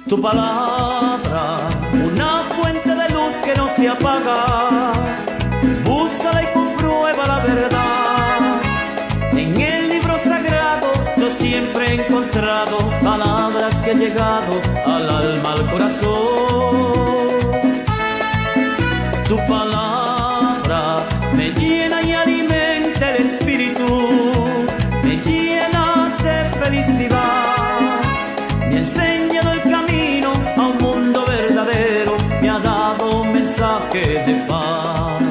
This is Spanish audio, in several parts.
Tu palabra, una fuente de luz que no se apaga. Búscala y comprueba la verdad. En el libro sagrado yo siempre he encontrado palabras que han llegado al alma, al corazón. Tu palabra me llena y alimenta el espíritu, me llena de felicidad, me ha enseñado el camino a un mundo verdadero, me ha dado un mensaje de paz.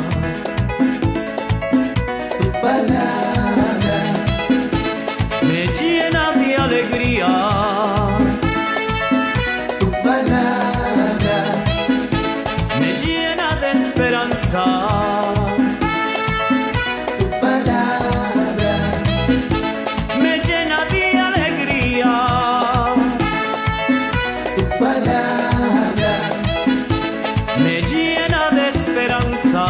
Tu palabra me llena de alegría, tu palabra me llena de esperanza. tu palabra Me llena de alegría, tu palabra me llena de esperanza.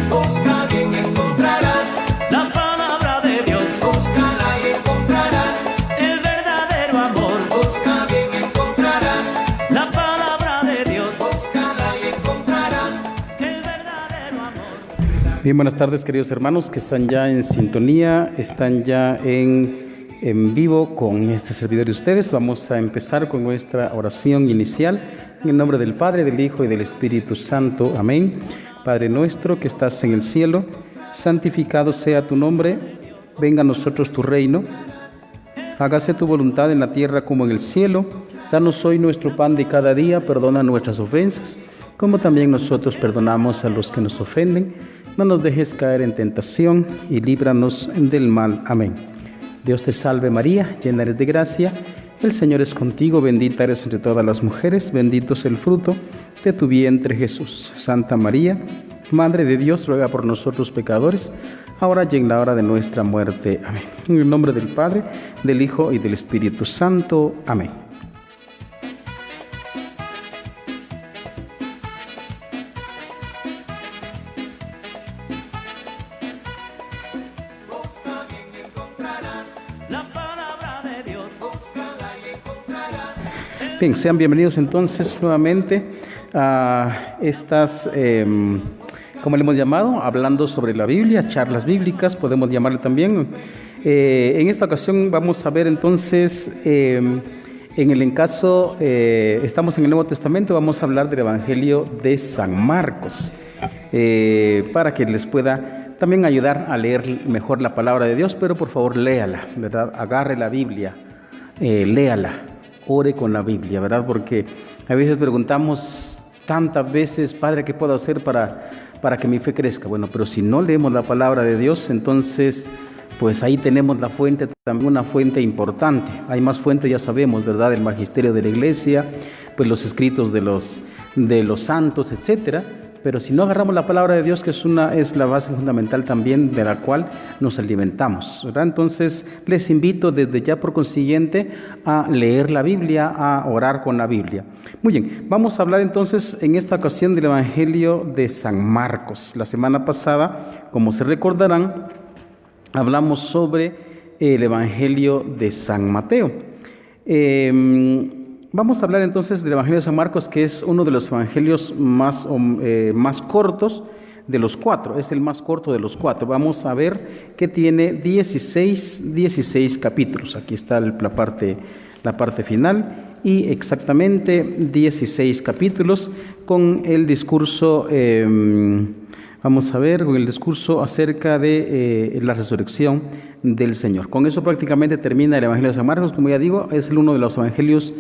busca bien encontrarás, La palabra de Dios, búscala y encontrarás, el verdadero amor. busca bien encontrarás, La palabra de Dios, búscala y encontrarás. el verdadero amor. Bien, buenas tardes, queridos hermanos que están ya en sintonía, están ya en vivo con este servidor de ustedes. Vamos a empezar con nuestra oración inicial en el nombre del Padre, del Hijo y del Espíritu Santo. Amén. Padre nuestro que estás en el cielo, santificado sea tu nombre, venga a nosotros tu reino, hágase tu voluntad en la tierra como en el cielo. Danos hoy nuestro pan de cada día, perdona nuestras ofensas, como también nosotros perdonamos a los que nos ofenden. No nos dejes caer en tentación y líbranos del mal. Amén. Dios te salve María, llena eres de gracia, el Señor es contigo, bendita eres entre todas las mujeres, bendito es el fruto de tu vientre Jesús. Santa María, Madre de Dios, ruega por nosotros pecadores, ahora y en la hora de nuestra muerte. Amén. En el nombre del Padre, del Hijo y del Espíritu Santo. Amén. Busca bien encontrarás, La palabra de Dios, búscala y encontrarás. Bien, sean bienvenidos entonces nuevamente a estas, ¿cómo le hemos llamado? Hablando sobre la Biblia, charlas bíblicas, podemos llamarle también. En esta ocasión vamos a ver entonces, en el caso, estamos en el Nuevo Testamento, vamos a hablar del Evangelio de San Marcos, para que les pueda también ayudar a leer mejor la palabra de Dios, pero por favor léala, ¿verdad? Agarre la Biblia, léala, ore con la Biblia, ¿verdad? Porque a veces preguntamos tantas veces, Padre, ¿qué puedo hacer para que mi fe crezca? Bueno, pero si no leemos la palabra de Dios, entonces, pues ahí tenemos la fuente, también una fuente importante. Hay más fuentes, ya sabemos, ¿verdad? El magisterio de la iglesia, pues los escritos de los santos, etcétera. Pero si no agarramos la palabra de Dios, que es la base fundamental también de la cual nos alimentamos, ¿verdad? Entonces, les invito desde ya por consiguiente a leer la Biblia, a orar con la Biblia. Muy bien, vamos a hablar entonces en esta ocasión del Evangelio de San Marcos. La semana pasada, como se recordarán, hablamos sobre el Evangelio de San Mateo. Vamos a hablar entonces del Evangelio de San Marcos, que es uno de los evangelios más cortos de los cuatro, es el más corto de los cuatro. Vamos a ver que tiene 16 capítulos. Aquí está la parte final, y exactamente 16 capítulos con el discurso, vamos a ver, con el discurso acerca de la resurrección del Señor. Con eso prácticamente termina el Evangelio de San Marcos. Como ya digo, es uno de los evangelios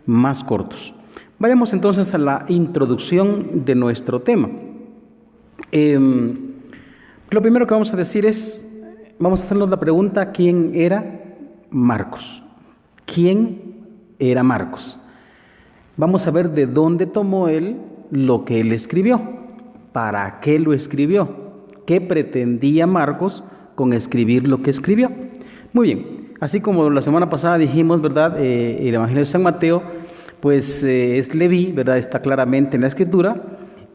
más cortos. Vayamos entonces a la introducción de nuestro tema. Lo primero que vamos a decir es, vamos a hacernos la pregunta, ¿quién era Marcos? ¿Quién era Marcos. Vamos a ver de dónde tomó él lo que él escribió, para qué lo escribió, qué pretendía Marcos con escribir lo que escribió. Muy bien, así como la semana pasada dijimos, ¿verdad? El Evangelio de San Mateo, pues es Leví, ¿verdad? Está claramente en la Escritura,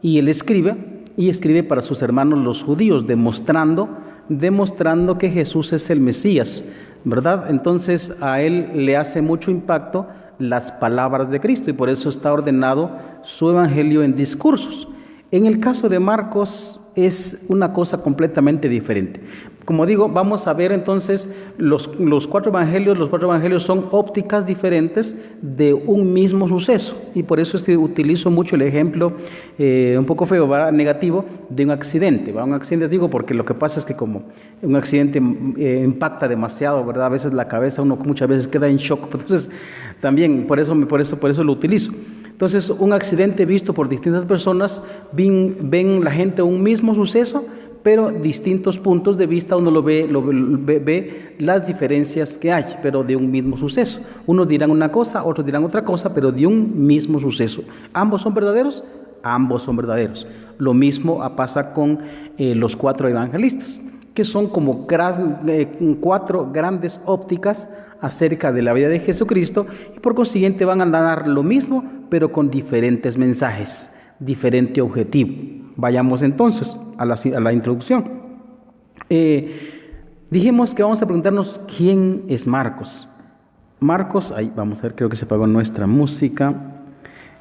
y él escribe para sus hermanos los judíos, demostrando que Jesús es el Mesías, ¿verdad? Entonces a él le hace mucho impacto las palabras de Cristo y por eso está ordenado su evangelio en discursos. En el caso de Marcos es una cosa completamente diferente. Como digo, vamos a ver entonces los cuatro evangelios. Los cuatro evangelios son ópticas diferentes de un mismo suceso y por eso es que utilizo mucho el ejemplo un poco feo, ¿verdad? Negativo, de un accidente. ¿Va? Un accidente digo porque lo que pasa es que como un accidente impacta demasiado, ¿verdad? A veces la cabeza uno muchas veces queda en shock. Entonces también por eso lo utilizo. Entonces, un accidente visto por distintas personas, ven la gente un mismo suceso, pero distintos puntos de vista, uno ve las diferencias que hay, pero de un mismo suceso. Unos dirán una cosa, otros dirán otra cosa, pero de un mismo suceso. ¿Ambos son verdaderos? Ambos son verdaderos. Lo mismo pasa con los cuatro evangelistas, que son como cuatro grandes ópticas acerca de la vida de Jesucristo y por consiguiente van a dar lo mismo, pero con diferentes mensajes, diferente objetivo. Vayamos entonces a la introducción. Dijimos que vamos a preguntarnos quién es Marcos. Marcos, ahí vamos a ver, creo que se apagó nuestra música.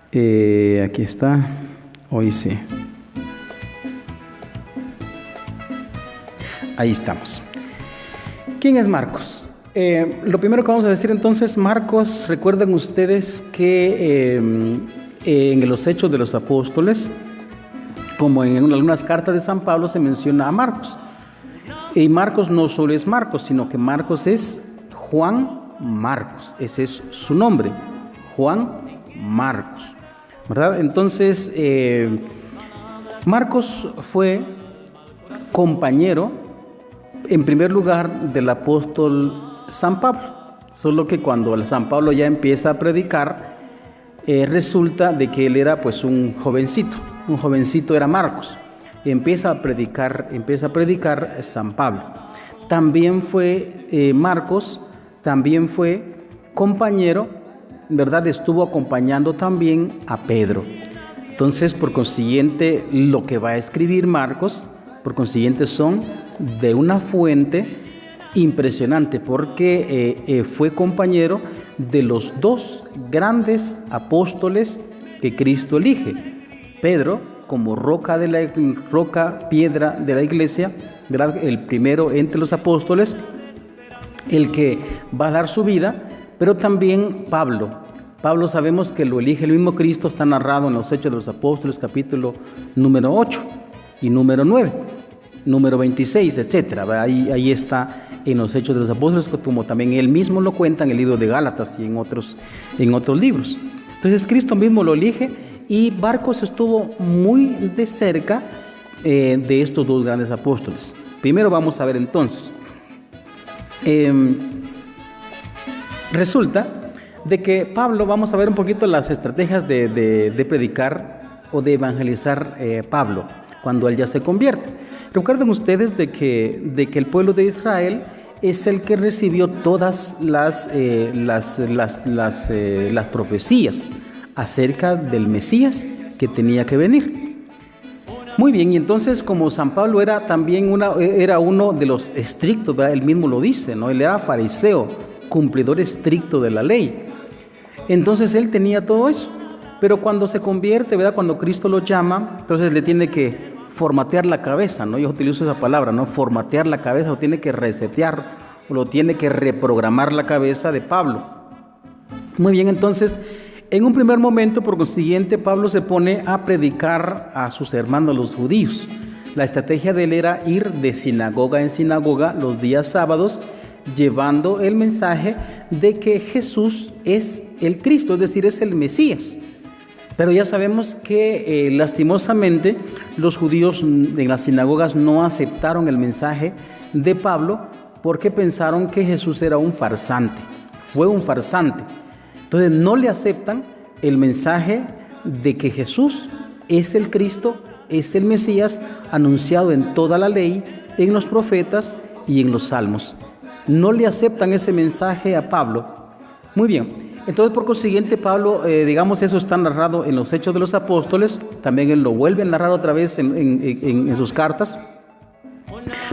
Aquí está, hoy sí. Ahí estamos. ¿Quién es Marcos? Lo primero que vamos a decir entonces, Marcos, recuerden ustedes que en los Hechos de los Apóstoles, como en algunas cartas de San Pablo, se menciona a Marcos. Y Marcos no solo es Marcos, sino que Marcos es Juan Marcos. Ese es su nombre, Juan Marcos, ¿verdad? Entonces, Marcos fue compañero, en primer lugar, del apóstol San Pablo, solo que cuando San Pablo ya empieza a predicar, resulta de que él era pues un jovencito era Marcos, y empieza a predicar San Pablo. También fue Marcos, también fue compañero, ¿verdad? Estuvo acompañando también a Pedro. Entonces, por consiguiente, lo que va a escribir Marcos, por consiguiente, son de una fuente impresionante porque fue compañero de los dos grandes apóstoles que Cristo elige. Pedro como piedra de la iglesia, ¿verdad? El primero entre los apóstoles, el que va a dar su vida, pero también Pablo. Pablo sabemos que lo elige el mismo Cristo, está narrado en los Hechos de los Apóstoles, capítulo número 8 y número 9. Número 26, etcétera. Ahí está en los Hechos de los Apóstoles, como también él mismo lo cuenta en el libro de Gálatas y en otros libros. Entonces Cristo mismo lo elige y Marcos estuvo muy de cerca de estos dos grandes apóstoles. Primero vamos a ver entonces. Resulta de que Pablo, vamos a ver un poquito las estrategias de predicar o de evangelizar Pablo cuando él ya se convierte. Recuerden ustedes de que el pueblo de Israel es el que recibió todas las profecías acerca del Mesías que tenía que venir. Muy bien, y entonces como San Pablo era también era uno de los estrictos, ¿verdad? Él mismo lo dice, ¿no? Él era fariseo, cumplidor estricto de la ley. Entonces él tenía todo eso, pero cuando se convierte, ¿verdad? Cuando Cristo lo llama, entonces le tiene que formatear la cabeza, ¿no? Yo utilizo esa palabra, ¿no? Formatear la cabeza, o tiene que resetear, o lo tiene que reprogramar la cabeza de Pablo. Muy bien, entonces, en un primer momento, por consiguiente, Pablo se pone a predicar a sus hermanos los judíos. La estrategia de él era ir de sinagoga en sinagoga los días sábados, llevando el mensaje de que Jesús es el Cristo, es decir, es el Mesías. Pero ya sabemos que lastimosamente los judíos en las sinagogas no aceptaron el mensaje de Pablo porque pensaron que Jesús era un farsante, fue un farsante. Entonces no le aceptan el mensaje de que Jesús es el Cristo, es el Mesías anunciado en toda la ley, en los profetas y en los salmos. No le aceptan ese mensaje a Pablo. Muy bien, entonces por consiguiente Pablo, digamos, eso está narrado en los Hechos de los Apóstoles, también él lo vuelve a narrar otra vez en sus cartas,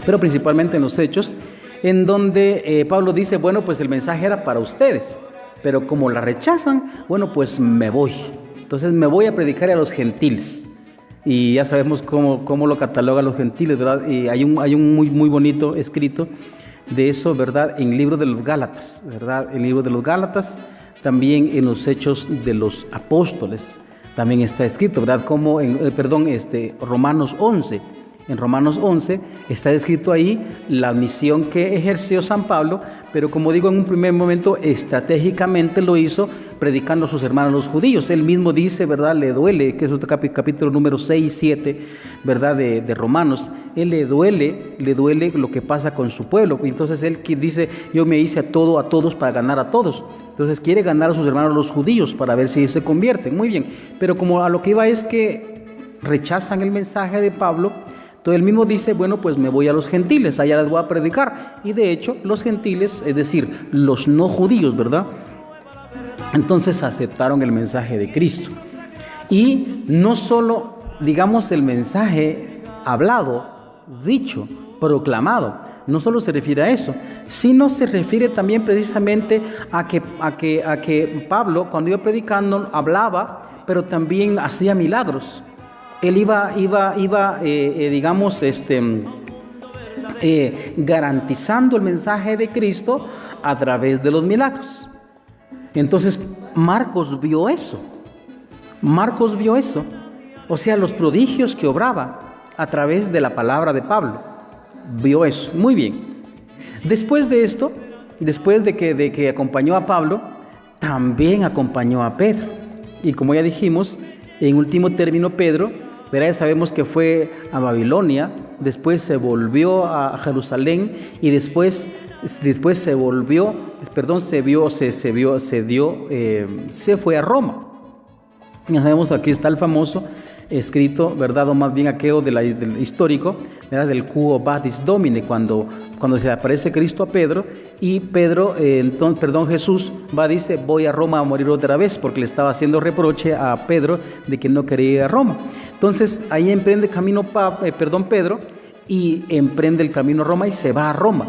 pero principalmente en los Hechos, en donde Pablo dice, bueno, pues el mensaje era para ustedes, pero como la rechazan, bueno, pues me voy. Entonces me voy a predicar a los gentiles. Y ya sabemos cómo lo catalogan los gentiles, ¿verdad? Y hay un muy bonito escrito de eso, ¿verdad? En el libro de los Gálatas, ¿verdad? En el libro de los Gálatas, también en los Hechos de los Apóstoles, también está escrito, ¿verdad? Como Romanos 11. En Romanos 11 está escrito ahí la misión que ejerció San Pablo, pero como digo, en un primer momento estratégicamente lo hizo predicando a sus hermanos los judíos. Él mismo dice, ¿verdad? Le duele, que es otro capítulo número 6 y 7, ¿verdad? De Romanos. Él le duele lo que pasa con su pueblo. Entonces él dice, yo me hice a todos para ganar a todos. Entonces quiere ganar a sus hermanos los judíos para ver si se convierten. Muy bien, pero como a lo que iba es que rechazan el mensaje de Pablo, entonces él mismo dice, bueno, pues me voy a los gentiles, allá les voy a predicar. Y de hecho, los gentiles, es decir, los no judíos, ¿verdad? Entonces aceptaron el mensaje de Cristo. Y no solo, digamos, el mensaje hablado, dicho, proclamado, no solo se refiere a eso, sino se refiere también precisamente a que Pablo, cuando iba predicando, hablaba, pero también hacía milagros. Él iba garantizando el mensaje de Cristo a través de los milagros. Entonces Marcos vio eso. O sea, los prodigios que obraba a través de la palabra de Pablo. Vio eso. Muy bien. Después de esto, después de que acompañó a Pablo, también acompañó a Pedro. Y como ya dijimos, en último término Pedro, ya sabemos que fue a Babilonia, después se volvió a Jerusalén y después se fue a Roma. Ya sabemos, aquí está el famoso escrito, ¿verdad? O más bien aquello del histórico, ¿verdad? Del Quo Vadis Domine, cuando se aparece Cristo a Pedro y Pedro, Jesús dice, voy a Roma a morir otra vez, porque le estaba haciendo reproche a Pedro de que no quería ir a Roma. Entonces ahí emprende camino Pedro, y emprende el camino a Roma y se va a Roma.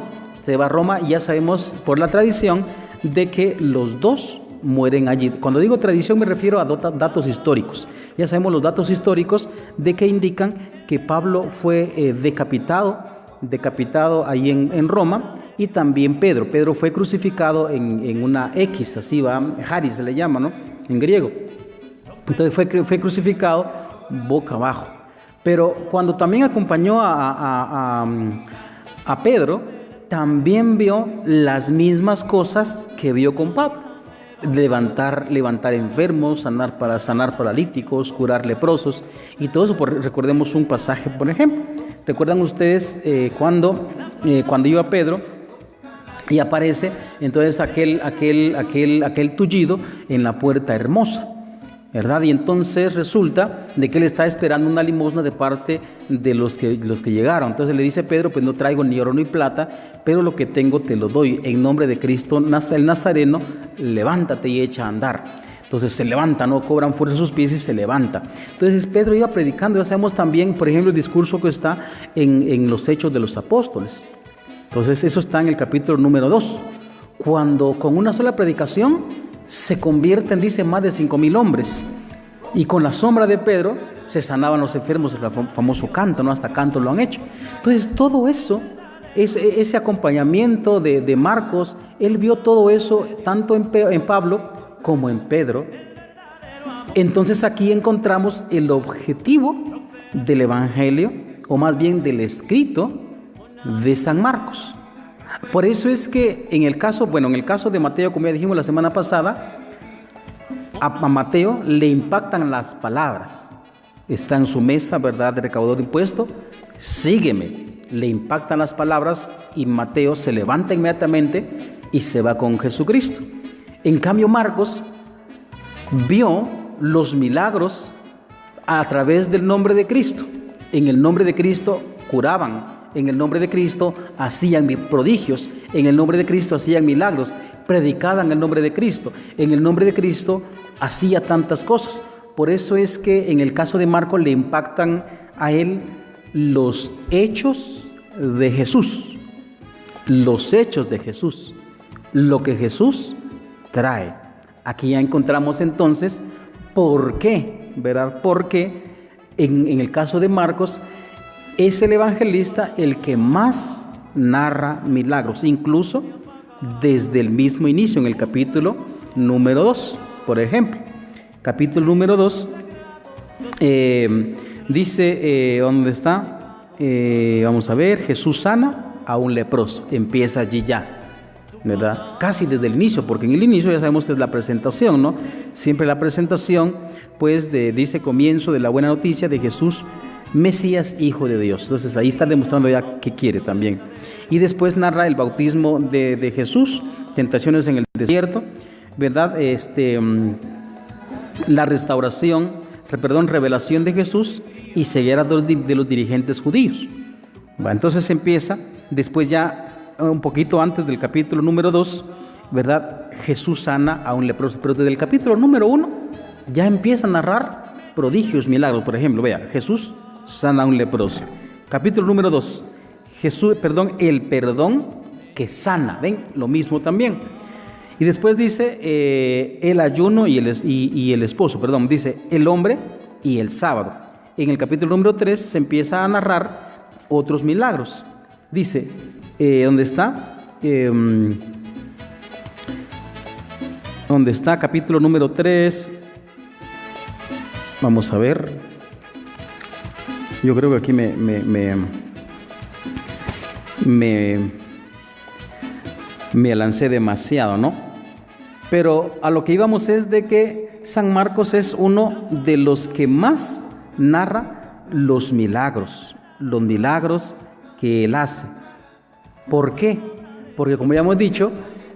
Y ya sabemos por la tradición de que los dos mueren allí. Cuando digo tradición me refiero a datos históricos. Ya sabemos los datos históricos de que indican que Pablo fue decapitado ahí en Roma, y también Pedro. Pedro fue crucificado en una X, así va, Haris se le llama, ¿no? En griego. Entonces fue crucificado boca abajo. Pero cuando también acompañó a Pedro, también vio las mismas cosas que vio con Pablo. Levantar enfermos, sanar paralíticos, curar leprosos y todo eso. Recordemos un pasaje, por ejemplo. ¿Recuerdan ustedes cuando iba Pedro y aparece entonces aquel tullido en la puerta hermosa, ¿verdad? Y entonces resulta de que él está esperando una limosna de parte de los que llegaron. Entonces le dice Pedro, pues no traigo ni oro ni plata, pero lo que tengo te lo doy. En nombre de Cristo el Nazareno, levántate y echa a andar. Entonces se levanta, no cobran fuerza sus pies y se levanta. Entonces Pedro iba predicando. Ya sabemos también, por ejemplo, el discurso que está en los Hechos de los Apóstoles. Entonces eso está en el capítulo número 2. Cuando con una sola predicación se convierten, dice, más de 5,000 hombres. Y con la sombra de Pedro se sanaban los enfermos, el famoso canto, ¿no? Hasta canto lo han hecho. Entonces todo eso, ese acompañamiento de Marcos, él vio todo eso tanto en Pablo como en Pedro. Entonces aquí encontramos el objetivo del Evangelio, o más bien del escrito de San Marcos. Por eso es que en el caso de Mateo, como ya dijimos la semana pasada, a Mateo le impactan las palabras. Está en su mesa, ¿verdad?, de recaudador de impuestos, sígueme. Le impactan las palabras y Mateo se levanta inmediatamente y se va con Jesucristo. En cambio Marcos vio los milagros a través del nombre de Cristo. En el nombre de Cristo curaban, en el nombre de Cristo hacían prodigios, en el nombre de Cristo hacían milagros, predicaban el nombre de Cristo, en el nombre de Cristo hacía tantas cosas. Por eso es que en el caso de Marcos le impactan a él los hechos de Jesús, los hechos de Jesús, lo que Jesús trae. Aquí ya encontramos entonces por qué, ¿verdad? Porque en el caso de Marcos es el evangelista el que más narra milagros, incluso desde el mismo inicio, en el capítulo número 2, por ejemplo. Capítulo número 2, dice, ¿dónde está? Vamos a ver, Jesús sana a un leproso, empieza allí ya, ¿verdad? Casi desde el inicio, porque en el inicio ya sabemos que es la presentación, ¿no? Siempre la presentación, pues, dice comienzo de la buena noticia de Jesús, Mesías, Hijo de Dios. Entonces ahí está demostrando ya qué quiere también. Y después narra el bautismo de Jesús, tentaciones en el desierto, ¿verdad? La revelación de Jesús y ceguera de los dirigentes judíos. Entonces empieza, después ya un poquito antes del capítulo número 2, ¿verdad? Jesús sana a un leproso, pero desde el capítulo número 1 ya empieza a narrar prodigios, milagros. Por ejemplo, vea, Jesús sana a un leproso. Capítulo número 2, el perdón que sana, ¿ven? Lo mismo también. Y después dice el ayuno y el esposo, dice el hombre y el sábado. En el capítulo número 3 se empieza a narrar otros milagros. Dice, ¿dónde está? ¿Dónde está? Capítulo número 3. Vamos a ver. Yo creo que aquí me lancé demasiado, ¿no? Pero a lo que íbamos es de que San Marcos es uno de los que más narra los milagros que él hace. ¿Por qué? Porque como ya hemos dicho,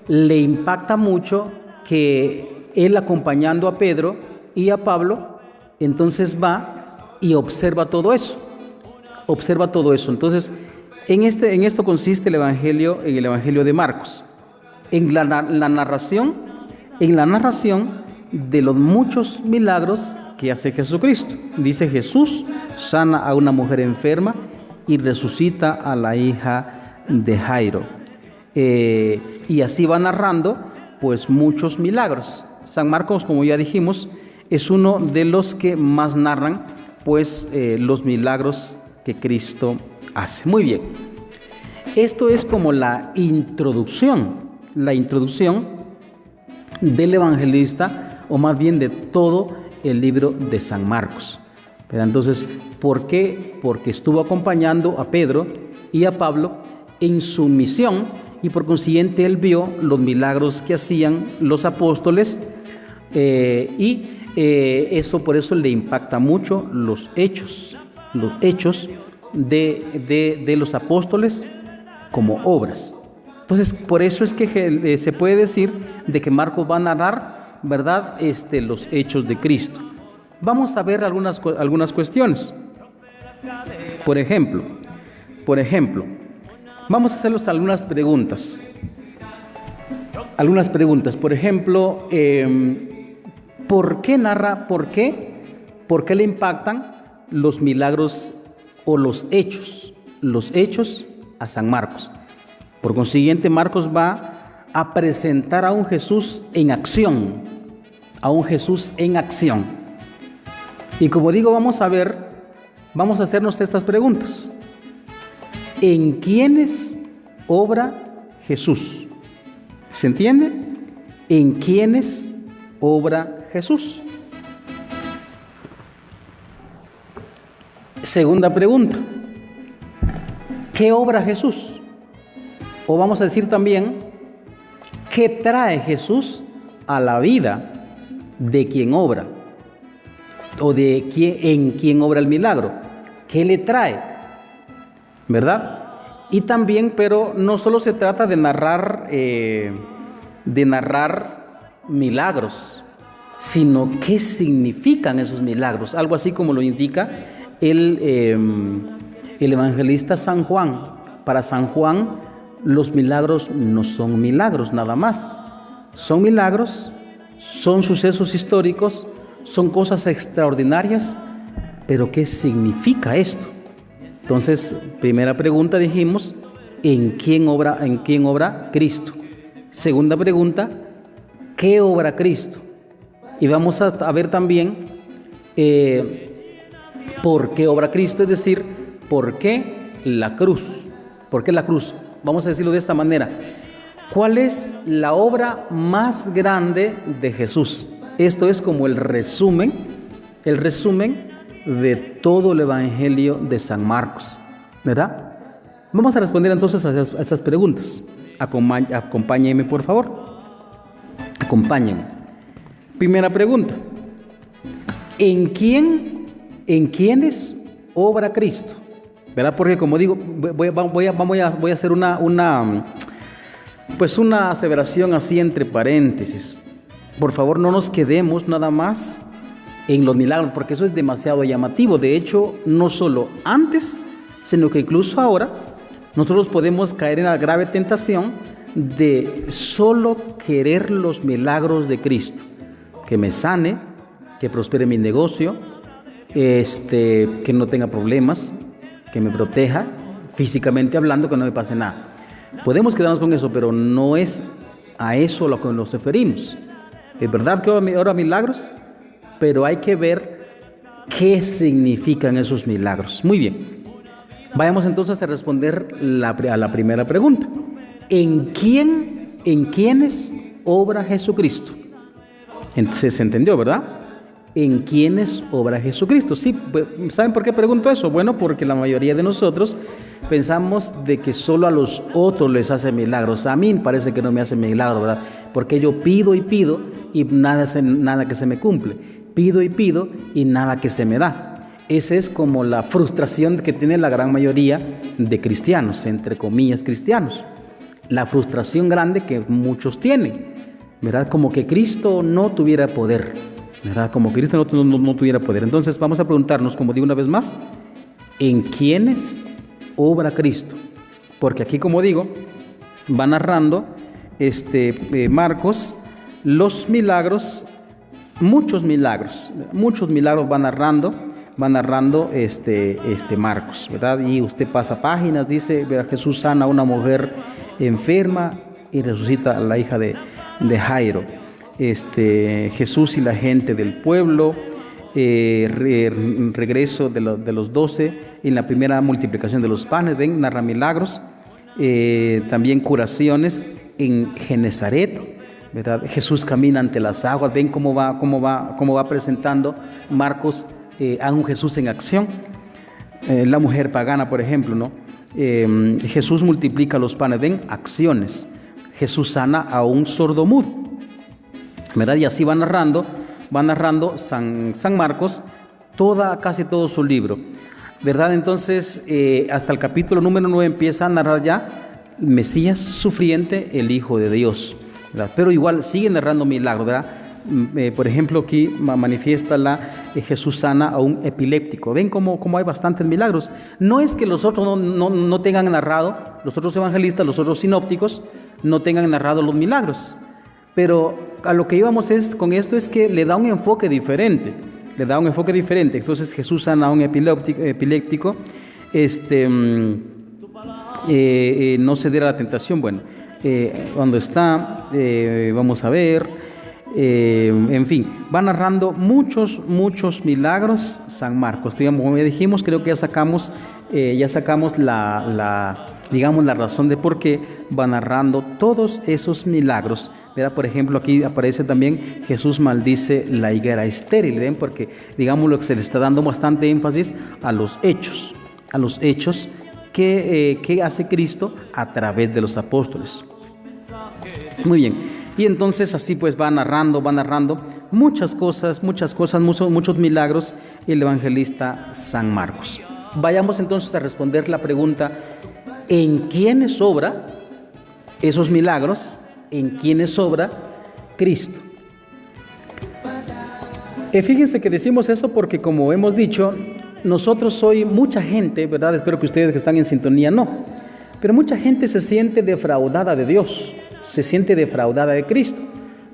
le impacta mucho que él acompañando a Pedro y a Pablo, entonces va y observa todo eso. Entonces, en esto consiste el Evangelio, en el Evangelio de Marcos, en la narración de los muchos milagros que hace Jesucristo. Dice, Jesús sana a una mujer enferma y resucita a la hija de Jairo. Y así va narrando, pues, muchos milagros. San Marcos, como ya dijimos, es uno de los que más narran, pues, los milagros que Cristo hace. Muy bien. Esto es como la introducción del evangelista, o más bien de todo el libro de San Marcos. Pero entonces, ¿por qué? Porque estuvo acompañando a Pedro y a Pablo en su misión y por consiguiente él vio los milagros que hacían los apóstoles eso, por eso le impacta mucho los hechos de los apóstoles como obras. Entonces, por eso es que se puede decir de que Marcos va a narrar, ¿verdad? Los hechos de Cristo. Vamos a ver algunas cuestiones. Por ejemplo, vamos a hacerles algunas preguntas. Por ejemplo, ¿por qué narra? ¿Por qué le impactan los milagros o los hechos a San Marcos? Por consiguiente, Marcos va a presentar a un Jesús en acción, Y como digo, vamos a hacernos estas preguntas. ¿En quiénes obra Jesús? ¿Se entiende? ¿En quiénes obra Jesús? Segunda pregunta. ¿Qué obra Jesús? O vamos a decir también, ¿qué trae Jesús a la vida de quien obra? O en quien obra el milagro. ¿Qué le trae? ¿Verdad? Y también, pero no solo se trata de narrar milagros, sino qué significan esos milagros, algo así como lo indica el evangelista San Juan. Para San Juan, los milagros no son milagros nada más, son milagros, son sucesos históricos, son cosas extraordinarias, pero ¿qué significa esto? Entonces, primera pregunta dijimos, ¿en quién obra Cristo? Segunda pregunta, ¿qué obra Cristo? Y vamos a ver también por qué obra Cristo, es decir, por qué la cruz. ¿Por qué la cruz? Vamos a decirlo de esta manera. ¿Cuál es la obra más grande de Jesús? Esto es como el resumen de todo el Evangelio de San Marcos, ¿verdad? Vamos a responder entonces a esas preguntas. Acompáñenme, por favor. Acompáñenme. Primera pregunta. ¿En quiénes obra Cristo? ¿Verdad? Porque como digo, voy a hacer una aseveración así entre paréntesis. Por favor, no nos quedemos nada más en los milagros, porque eso es demasiado llamativo. De hecho, no solo antes, sino que incluso ahora, nosotros podemos caer en la grave tentación de solo querer los milagros de Cristo. Que me sane, que prospere mi negocio, que no tenga problemas, que me proteja, físicamente hablando, que no me pase nada. Podemos quedarnos con eso, pero no es a eso a lo que nos referimos. Es verdad que ahora milagros, pero hay que ver qué significan esos milagros. Muy bien. Vayamos entonces a responder a la primera pregunta. ¿En quiénes obra Jesucristo? Entonces se entendió, ¿verdad? ¿En quiénes obra Jesucristo? Sí, ¿saben por qué pregunto eso? Bueno, porque la mayoría de nosotros pensamos de que solo a los otros les hace milagros. A mí parece que no me hace milagros, ¿verdad? Porque yo pido y pido y nada que se me cumple. Pido y pido y nada que se me da. Esa es como la frustración que tiene la gran mayoría de cristianos, entre comillas cristianos. La frustración grande que muchos tienen, ¿verdad? Como que Cristo no tuviera poder, ¿verdad? Como que Cristo no tuviera poder. Entonces vamos a preguntarnos, como digo una vez más, ¿en quiénes obra Cristo? Porque aquí, como digo, va narrando Marcos los milagros, muchos milagros va narrando Marcos, ¿verdad? Y usted pasa páginas, dice, Jesús sana a una mujer enferma y resucita a la hija de Jairo. Jesús y la gente del pueblo, regreso de los 12 en la primera multiplicación de los panes, ven, narra milagros, también curaciones en Genezaret, ¿verdad? Jesús camina ante las aguas, ven cómo va presentando Marcos a un Jesús en acción. La mujer pagana, por ejemplo, ¿no? Jesús multiplica los panes, ven, acciones. Jesús sana a un sordomudo, ¿verdad? Y así va narrando San Marcos casi todo su libro, ¿verdad? Entonces, hasta el capítulo número 9 empieza a narrar ya Mesías sufriente, el Hijo de Dios, ¿verdad? Pero igual sigue narrando milagros, ¿verdad? Por ejemplo, aquí manifiesta Jesús sana a un epiléptico. Ven cómo hay bastantes milagros. No es que los otros no tengan narrado, los otros evangelistas, los otros sinópticos, no tengan narrado los milagros. Pero a lo que íbamos con esto es que le da un enfoque diferente. Entonces Jesús sana a un epiléptico, no ceder a la tentación. Bueno, cuando está, vamos a ver. En fin, va narrando muchos milagros San Marcos. Como ya dijimos, creo que ya sacamos la razón de por qué va narrando todos esos milagros, ¿verdad? Por ejemplo, aquí aparece también Jesús maldice la higuera estéril, ¿ven? Porque digamos se le está dando bastante énfasis a los hechos que hace Cristo a través de los apóstoles. Muy bien. Y entonces así pues va narrando muchas cosas, muchos milagros el evangelista San Marcos. Vayamos entonces a responder la pregunta, ¿en quiénes obra esos milagros? ¿En quiénes obra Cristo? Fíjense que decimos eso porque, como hemos dicho, nosotros hoy, mucha gente, ¿verdad? Espero que ustedes que están en sintonía no, pero mucha gente se siente defraudada de Dios, se siente defraudada de Cristo,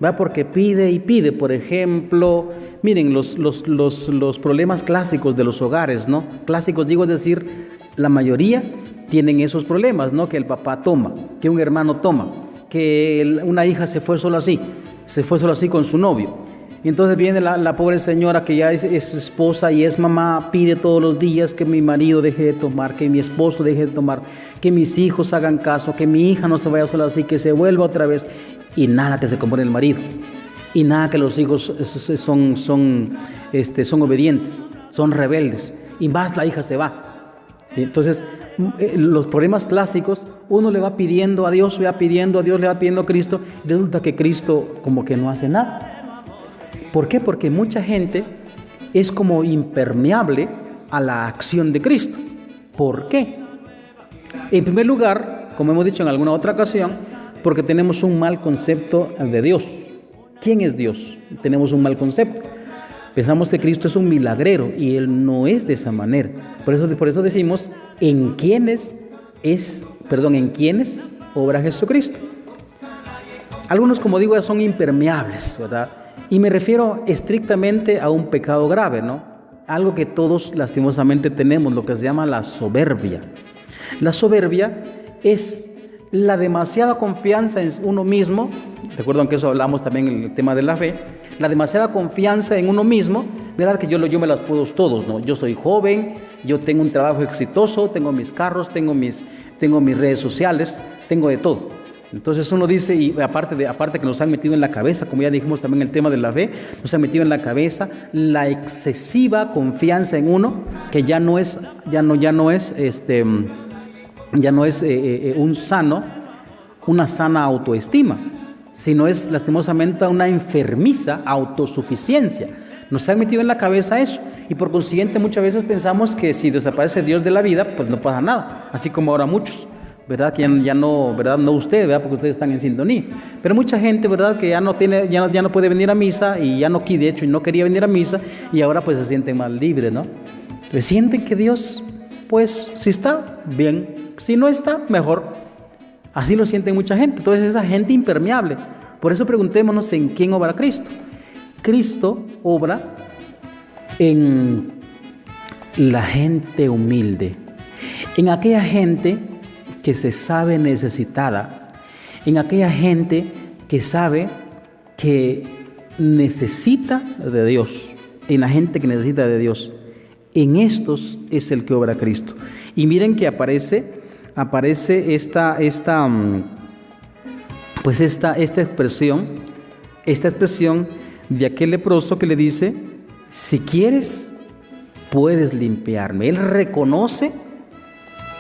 ¿va? Porque pide y pide. Por ejemplo, miren los problemas clásicos de los hogares, ¿no? Clásicos, digo, es decir, la mayoría tienen esos problemas, ¿no? Que el papá toma, que un hermano toma, que una hija se fue solo así con su novio. Y entonces viene la pobre señora que ya es esposa y es mamá, pide todos los días que mi marido deje de tomar, que mi esposo deje de tomar, que mis hijos hagan caso, que mi hija no se vaya sola así, que se vuelva otra vez. Y nada que se compone el marido. Y nada que los hijos son obedientes, son rebeldes. Y más la hija se va. Entonces, los problemas clásicos, uno le va pidiendo a Dios, le va pidiendo a Cristo, y resulta que Cristo como que no hace nada. ¿Por qué? Porque mucha gente es como impermeable a la acción de Cristo. ¿Por qué? En primer lugar, como hemos dicho en alguna otra ocasión, porque tenemos un mal concepto de Dios. ¿Quién es Dios? Tenemos un mal concepto. Pensamos que Cristo es un milagrero y Él no es de esa manera. Por eso decimos, ¿en quiénes obra Jesucristo? Algunos, como digo, son impermeables, ¿verdad? Y me refiero estrictamente a un pecado grave, ¿no? Algo que todos lastimosamente tenemos, lo que se llama la soberbia. La soberbia es la demasiada confianza en uno mismo. Recuerdan que eso hablamos también en el tema de la fe. La demasiada confianza en uno mismo, ¿verdad? Que yo me las puedo todos, ¿no? Yo soy joven, yo tengo un trabajo exitoso, tengo mis carros, tengo mis redes sociales, tengo de todo. Entonces uno dice, y aparte que nos han metido en la cabeza, como ya dijimos también en el tema de la fe, nos han metido en la cabeza la excesiva confianza en uno, que ya no es una sana autoestima, sino es lastimosamente una enfermiza autosuficiencia. Nos han metido en la cabeza eso, y por consiguiente muchas veces pensamos que si desaparece Dios de la vida, pues no pasa nada, así como ahora muchos, ¿verdad? Que ya no, ¿verdad? No ustedes, ¿verdad? Porque ustedes están en sintonía. Pero mucha gente, ¿verdad? Que ya no puede venir a misa y de hecho no quería venir a misa y ahora pues se sienten más libres, ¿no? Entonces sienten que Dios, pues, si está, bien. Si no está, mejor. Así lo siente mucha gente. Entonces esa gente impermeable. Por eso preguntémonos en quién obra Cristo. Cristo obra en la gente humilde, en aquella gente que se sabe necesitada, en aquella gente que sabe que necesita de Dios, en la gente que necesita de Dios. En estos es el que obra Cristo. Y miren que aparece esta expresión de aquel leproso que le dice, si quieres, puedes limpiarme. Él reconoce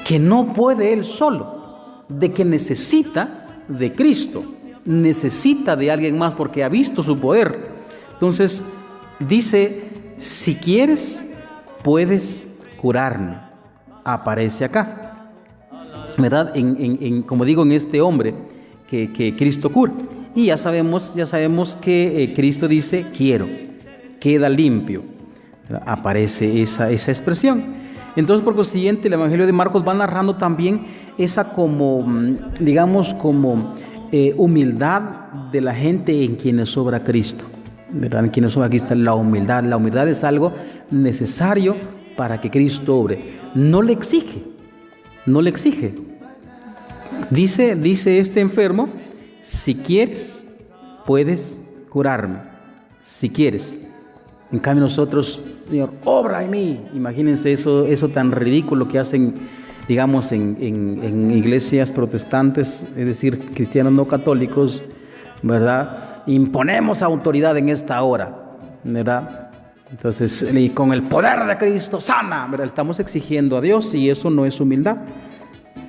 que no puede él solo, de que necesita de Cristo, necesita de alguien más porque ha visto su poder. Entonces dice, si quieres, puedes curarme. Aparece acá, ¿verdad? Como digo, en este hombre que Cristo cura. Y ya sabemos que Cristo dice, quiero, queda limpio. Aparece esa expresión. Entonces, por consiguiente, el Evangelio de Marcos va narrando también esa humildad de la gente en quienes obra Cristo, ¿verdad? En quienes obra Cristo, la humildad. La humildad es algo necesario para que Cristo obre. No le exige. Dice este enfermo, si quieres, puedes curarme. Si quieres. En cambio nosotros, Señor, obra en mí. Imagínense eso tan ridículo que hacen, digamos, en iglesias protestantes, es decir, cristianos no católicos, ¿verdad? Imponemos autoridad en esta hora, ¿verdad? Entonces, y con el poder de Cristo sana, ¿verdad? Estamos exigiendo a Dios y eso no es humildad,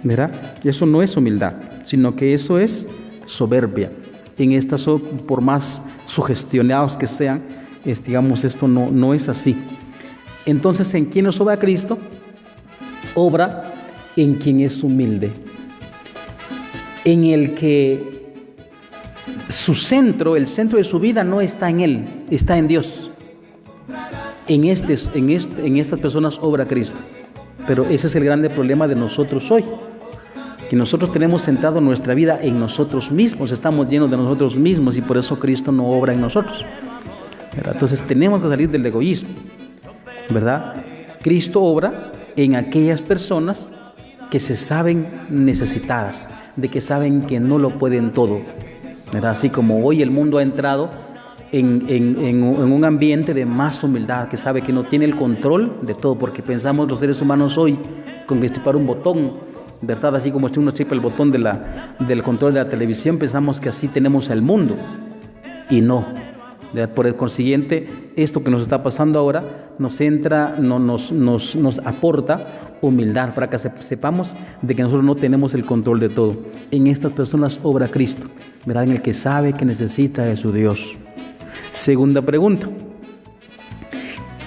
¿verdad? Eso no es humildad, sino que eso es soberbia. En estas, por más sugestionados que sean, digamos, esto no es así. Entonces, ¿en quién nos obra Cristo? Obra en quien es humilde, en el que el centro de su vida no está en él, está en Dios. En estas personas obra Cristo. Pero ese es el grande problema de nosotros hoy, que nosotros tenemos centrado nuestra vida en nosotros mismos, estamos llenos de nosotros mismos y por eso Cristo no obra en nosotros, ¿verdad? Entonces tenemos que salir del egoísmo, ¿verdad? Cristo obra en aquellas personas que se saben necesitadas, de que saben que no lo pueden todo, ¿verdad? Así como hoy el mundo ha entrado en un ambiente de más humildad, que sabe que no tiene el control de todo, porque pensamos los seres humanos hoy con estripar un botón, ¿verdad? Así como si uno estripa el botón del control de la televisión, pensamos que así tenemos el mundo, y no, ¿verdad? Por el consiguiente, esto que nos está pasando ahora nos aporta humildad para que sepamos de que nosotros no tenemos el control de todo. En estas personas obra Cristo, ¿verdad? En el que sabe que necesita de su Dios. Segunda pregunta: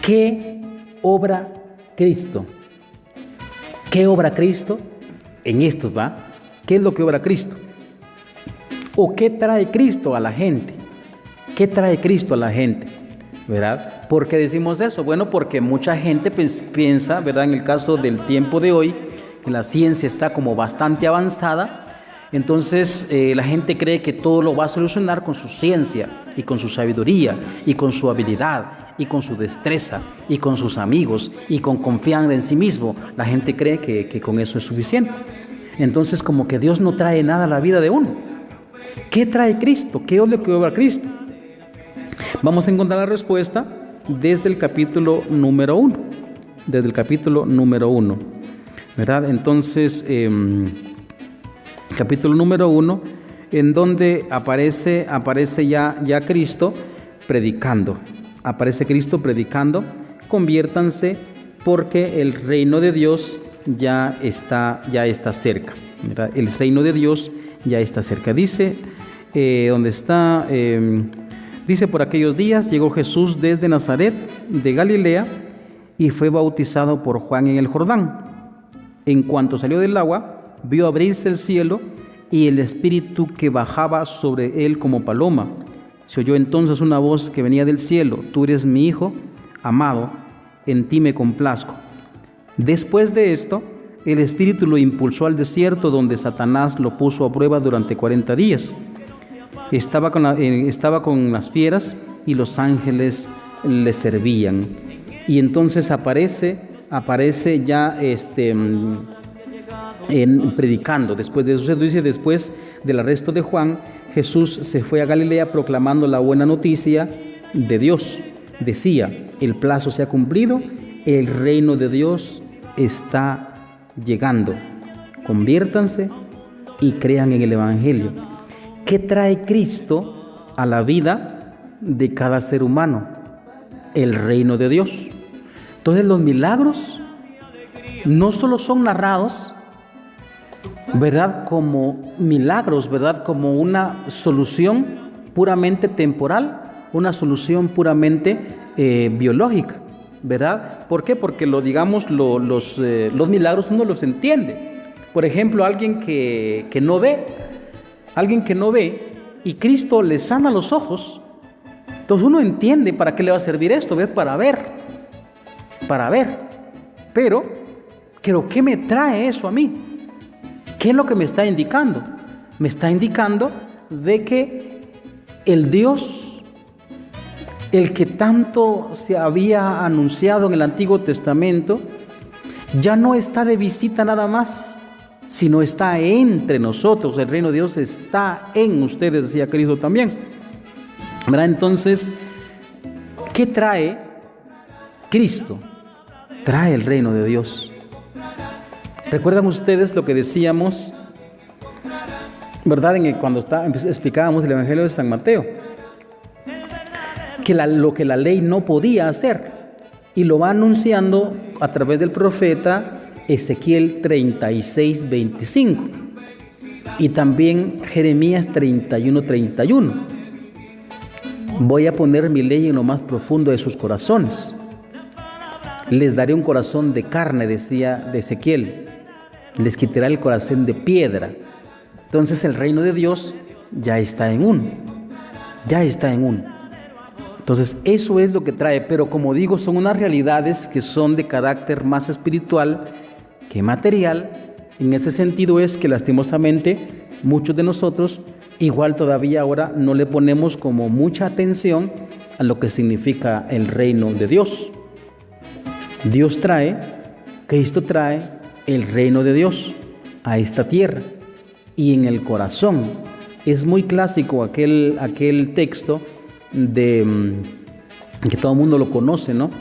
¿qué obra Cristo? ¿Qué obra Cristo? En estos, ¿va? ¿Qué es lo que obra Cristo? ¿O qué trae Cristo a la gente? ¿Qué trae Cristo a la gente? ¿Verdad? ¿Por qué decimos eso? Bueno, porque mucha gente piensa, ¿verdad? En el caso del tiempo de hoy, que la ciencia está como bastante avanzada. Entonces la gente cree que todo lo va a solucionar con su ciencia y con su sabiduría y con su habilidad y con su destreza y con sus amigos y con confianza en sí mismo. La gente cree que con eso es suficiente. Entonces como que Dios no trae nada a la vida de uno. ¿Qué trae Cristo? ¿Qué es lo que obra Cristo? Vamos a encontrar la respuesta desde el capítulo número 1. Desde el capítulo número 1, ¿verdad? Entonces capítulo número 1, en donde aparece ya Cristo predicando. Aparece Cristo predicando: conviértanse porque el reino de Dios ya está cerca, ¿verdad? El reino de Dios ya está cerca. Dice, dice: por aquellos días llegó Jesús desde Nazaret de Galilea y fue bautizado por Juan en el Jordán. En cuanto salió del agua, vio abrirse el cielo y el Espíritu que bajaba sobre él como paloma. Se oyó entonces una voz que venía del cielo: tú eres mi Hijo amado, en ti me complazco. Después de esto, el Espíritu lo impulsó al desierto, donde Satanás lo puso a prueba durante 40 días. Estaba con las fieras y los ángeles le servían. Y entonces aparece ya predicando. Después de eso se dice: después del arresto de Juan, Jesús se fue a Galilea proclamando la buena noticia de Dios. Decía: el plazo se ha cumplido, el reino de Dios está llegando. Conviértanse y crean en el Evangelio. ¿Qué trae Cristo a la vida de cada ser humano? El reino de Dios. Entonces los milagros no solo son narrados, ¿verdad?, como milagros, ¿verdad?, como una solución puramente temporal, una solución puramente biológica, ¿verdad? ¿Por qué? Porque los milagros uno los entiende. Por ejemplo, alguien que no ve y Cristo le sana los ojos, entonces uno entiende para qué le va a servir esto, ¿ves? Para ver. Pero ¿qué me trae eso a mí? ¿Qué es lo que me está indicando? Me está indicando de que el Dios, el que tanto se había anunciado en el Antiguo Testamento, ya no está de visita nada más, sino está entre nosotros. El reino de Dios está en ustedes, decía Cristo también, ¿verdad? Entonces, ¿qué trae Cristo? Trae el reino de Dios. ¿Recuerdan ustedes lo que decíamos, verdad, cuando explicábamos el Evangelio de San Mateo? Que lo que la ley no podía hacer, y lo va anunciando a través del profeta Ezequiel 36:25 y también Jeremías 31:31. Voy a poner mi ley en lo más profundo de sus corazones. Les daré un corazón de carne, decía de Ezequiel. Les quitará el corazón de piedra. Entonces el reino de Dios ya está en uno. Entonces, eso es lo que trae, pero como digo, son unas realidades que son de carácter más espiritual que material. En ese sentido es que lastimosamente muchos de nosotros igual todavía ahora no le ponemos como mucha atención a lo que significa el reino de Dios. Dios trae, Cristo trae el reino de Dios a esta tierra y en el corazón. Es muy clásico aquel texto de que todo el mundo lo conoce, ¿no?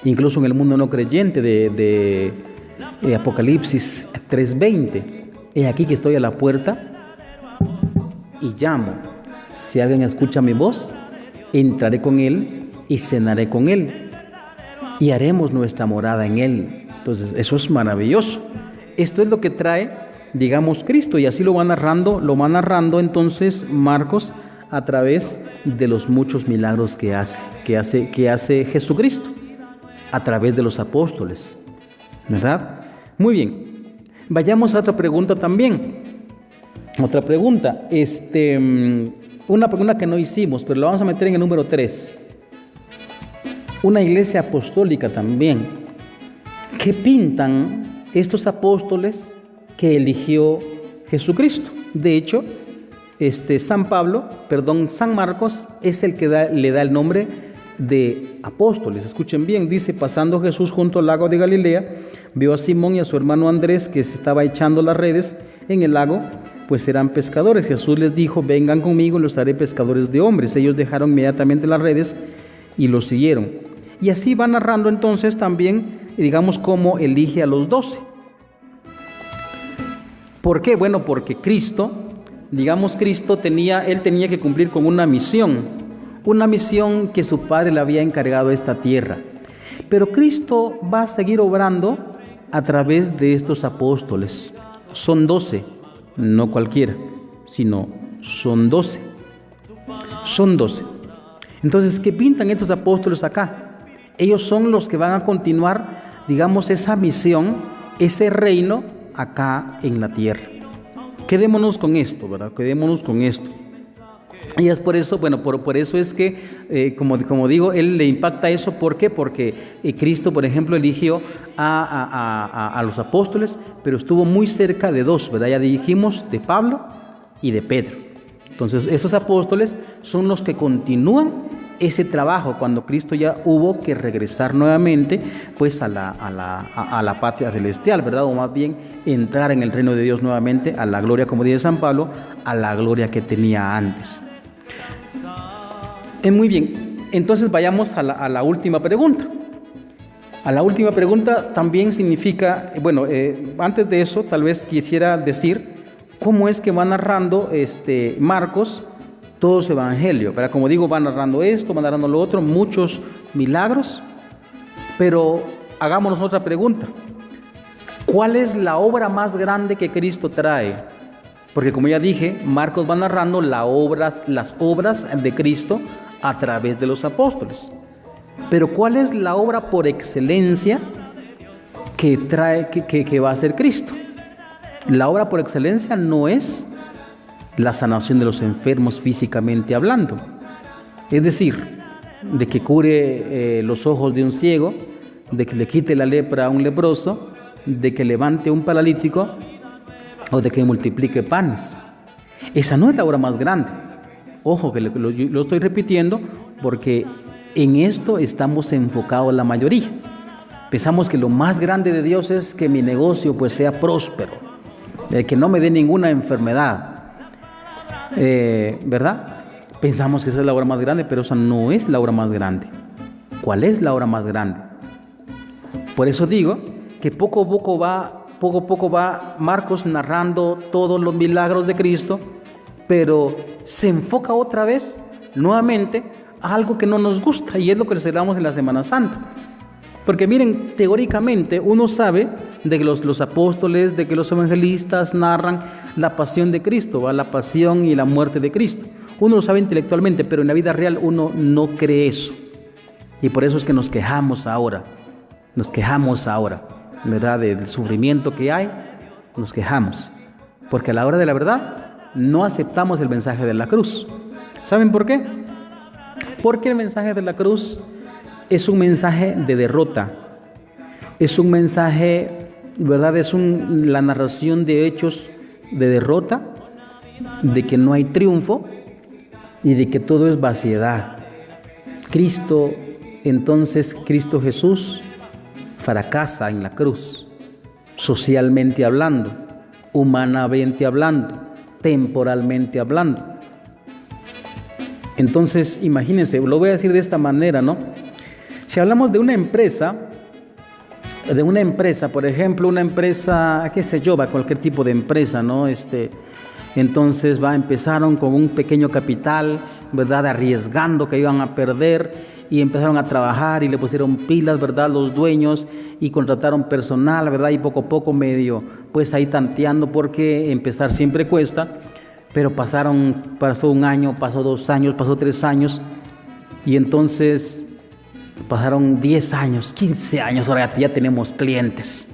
Incluso en el mundo no creyente de Apocalipsis 3:20. He aquí que estoy a la puerta y llamo. Si alguien escucha mi voz, entraré con él y cenaré con él y haremos nuestra morada en él. Entonces, eso es maravilloso. Esto es lo que trae, digamos, Cristo, y así lo va narrando entonces Marcos a través de los muchos milagros que hace Jesucristo a través de los apóstoles, ¿verdad? Muy bien. Vayamos a otra pregunta también. Otra pregunta, una pregunta que no hicimos, pero la vamos a meter en el número 3. Una iglesia apostólica también. ¿Qué pintan estos apóstoles que eligió Jesucristo? De hecho, San Marcos es el que le da el nombre de apóstoles. Escuchen bien, dice: pasando Jesús junto al lago de Galilea, vio a Simón y a su hermano Andrés que se estaba echando las redes en el lago, pues eran pescadores. Jesús les dijo: vengan conmigo, los haré pescadores de hombres. Ellos dejaron inmediatamente las redes y los siguieron. Y así va narrando entonces también, digamos, cómo elige a los 12. ¿Por qué? Bueno, porque Cristo tenía que cumplir con una misión que su Padre le había encargado a esta tierra. Pero Cristo va a seguir obrando a través de estos apóstoles. Son 12, no cualquiera, sino son 12. Son 12. Entonces, ¿qué pintan estos apóstoles acá? Ellos son los que van a continuar, digamos, esa misión, ese reino acá en la tierra. Quedémonos con esto, ¿verdad? Quedémonos con esto. Y es por eso, bueno, por eso es que, como digo, él le impacta eso. ¿Por qué? Porque Cristo, por ejemplo, eligió a los apóstoles, pero estuvo muy cerca de 2, ¿verdad? Ya dijimos, de Pablo y de Pedro. Entonces, estos apóstoles son los que continúan ese trabajo cuando Cristo ya hubo que regresar nuevamente, pues a la patria celestial, ¿verdad? O más bien entrar en el reino de Dios nuevamente, a la gloria, como dice San Pablo, a la gloria que tenía antes. Muy bien, entonces vayamos a la última pregunta. A la última pregunta también significa, bueno, antes de eso tal vez quisiera decir cómo es que va narrando Marcos todo su evangelio, ¿verdad? Como digo, va narrando esto, va narrando lo otro, muchos milagros, pero hagámonos otra pregunta. ¿Cuál es la obra más grande que Cristo trae? Porque como ya dije, Marcos va narrando las obras de Cristo a través de los apóstoles. Pero ¿cuál es la obra por excelencia que va a hacer Cristo? La obra por excelencia no es la sanación de los enfermos físicamente hablando. Es decir, de que cure los ojos de un ciego, de que le quite la lepra a un leproso, de que levante un paralítico o de que multiplique panes. Esa no es la obra más grande. Ojo, que lo estoy repitiendo porque en esto estamos enfocados la mayoría. Pensamos que lo más grande de Dios es que mi negocio pues sea próspero, que no me dé ninguna enfermedad. ¿Verdad? Pensamos que esa es la obra más grande, pero esa no es la obra más grande. ¿Cuál es la obra más grande? Por eso digo que poco a poco va Marcos narrando todos los milagros de Cristo, pero se enfoca otra vez, nuevamente, a algo que no nos gusta, y es lo que celebramos en la Semana Santa. Porque miren, teóricamente uno sabe de que los apóstoles, de que los evangelistas narran la pasión de Cristo, ¿va? La pasión y la muerte de Cristo. Uno lo sabe intelectualmente, pero en la vida real uno no cree eso. Y por eso es que nos quejamos ahora, ¿verdad? Del sufrimiento que hay, nos quejamos. Porque a la hora de la verdad no aceptamos el mensaje de la cruz. ¿Saben por qué? Porque el mensaje de la cruz es un mensaje de derrota, es un mensaje, ¿verdad? Es la narración de hechos de derrota, de que no hay triunfo y de que todo es vaciedad. Cristo Jesús fracasa en la cruz, socialmente hablando, humanamente hablando, temporalmente hablando. Entonces, imagínense, lo voy a decir de esta manera, ¿no? Si hablamos de una empresa, por ejemplo, una empresa, qué sé yo, cualquier tipo de empresa, ¿no? Entonces empezaron con un pequeño capital, ¿verdad? Arriesgando que iban a perder y empezaron a trabajar y le pusieron pilas, ¿verdad? Los dueños y contrataron personal, ¿verdad? Y poco a poco medio, pues ahí tanteando porque empezar siempre cuesta, pero pasó un año, pasó 2 años, pasó 3 años y entonces pasaron 10 años, 15 años, ahora ya tenemos clientes.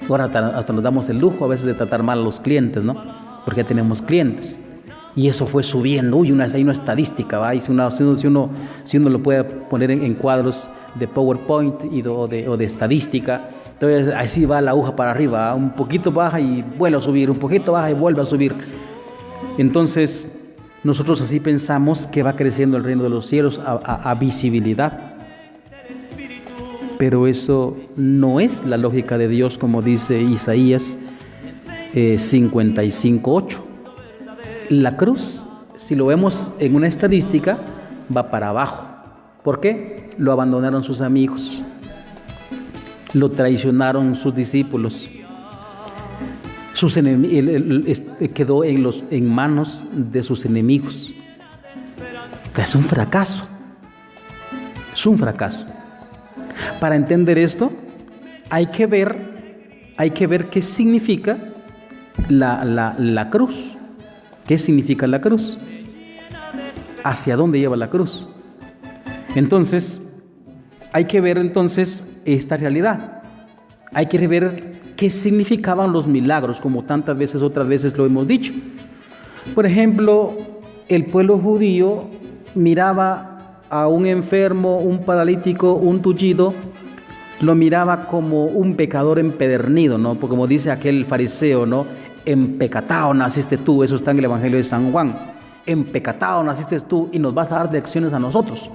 Ahora hasta nos damos el lujo a veces de tratar mal a los clientes, ¿no? Porque ya tenemos clientes. Y eso fue subiendo. Hay una estadística, ¿va? Y si uno lo puede poner en cuadros de PowerPoint o de estadística, entonces así va la aguja para arriba, ¿va? Un poquito baja y vuelve a subir, un poquito baja y vuelve a subir. Entonces, nosotros así pensamos que va creciendo el reino de los cielos a visibilidad. Pero eso no es la lógica de Dios, como dice Isaías 55:8. La cruz, si lo vemos en una estadística, va para abajo. ¿Por qué? Lo abandonaron sus amigos, lo traicionaron sus discípulos, quedó en manos de sus enemigos. Es un fracaso. Es un fracaso. Para entender esto, hay que ver qué significa la cruz. ¿Qué significa la cruz? ¿Hacia dónde lleva la cruz? Entonces, hay que ver esta realidad. Hay que ver qué significaban los milagros, como otras veces lo hemos dicho. Por ejemplo, el pueblo judío miraba a un enfermo, un paralítico, un tullido, lo miraba como un pecador empedernido, ¿no? Porque como dice aquel fariseo, ¿no? Empecatado naciste tú, eso está en el Evangelio de San Juan. Empecatado naciste tú y nos vas a dar lecciones a nosotros.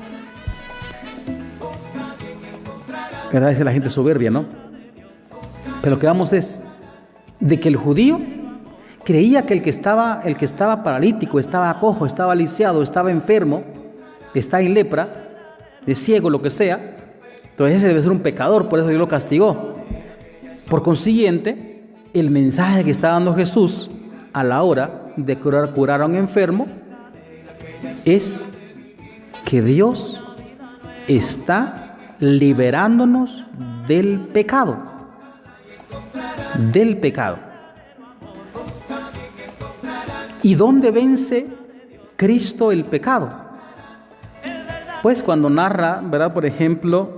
¿Verdad? Dice la gente soberbia, ¿no? Pero lo que vamos es de que el judío creía que el que estaba paralítico, estaba cojo, estaba lisiado, estaba enfermo, está en lepra, es ciego, lo que sea, entonces ese debe ser un pecador, por eso Dios lo castigó. Por consiguiente, el mensaje que está dando Jesús a la hora de curar a un enfermo es que Dios está liberándonos del pecado. Del pecado. ¿Y dónde vence Cristo el pecado? Pues cuando narra, ¿verdad? Por ejemplo,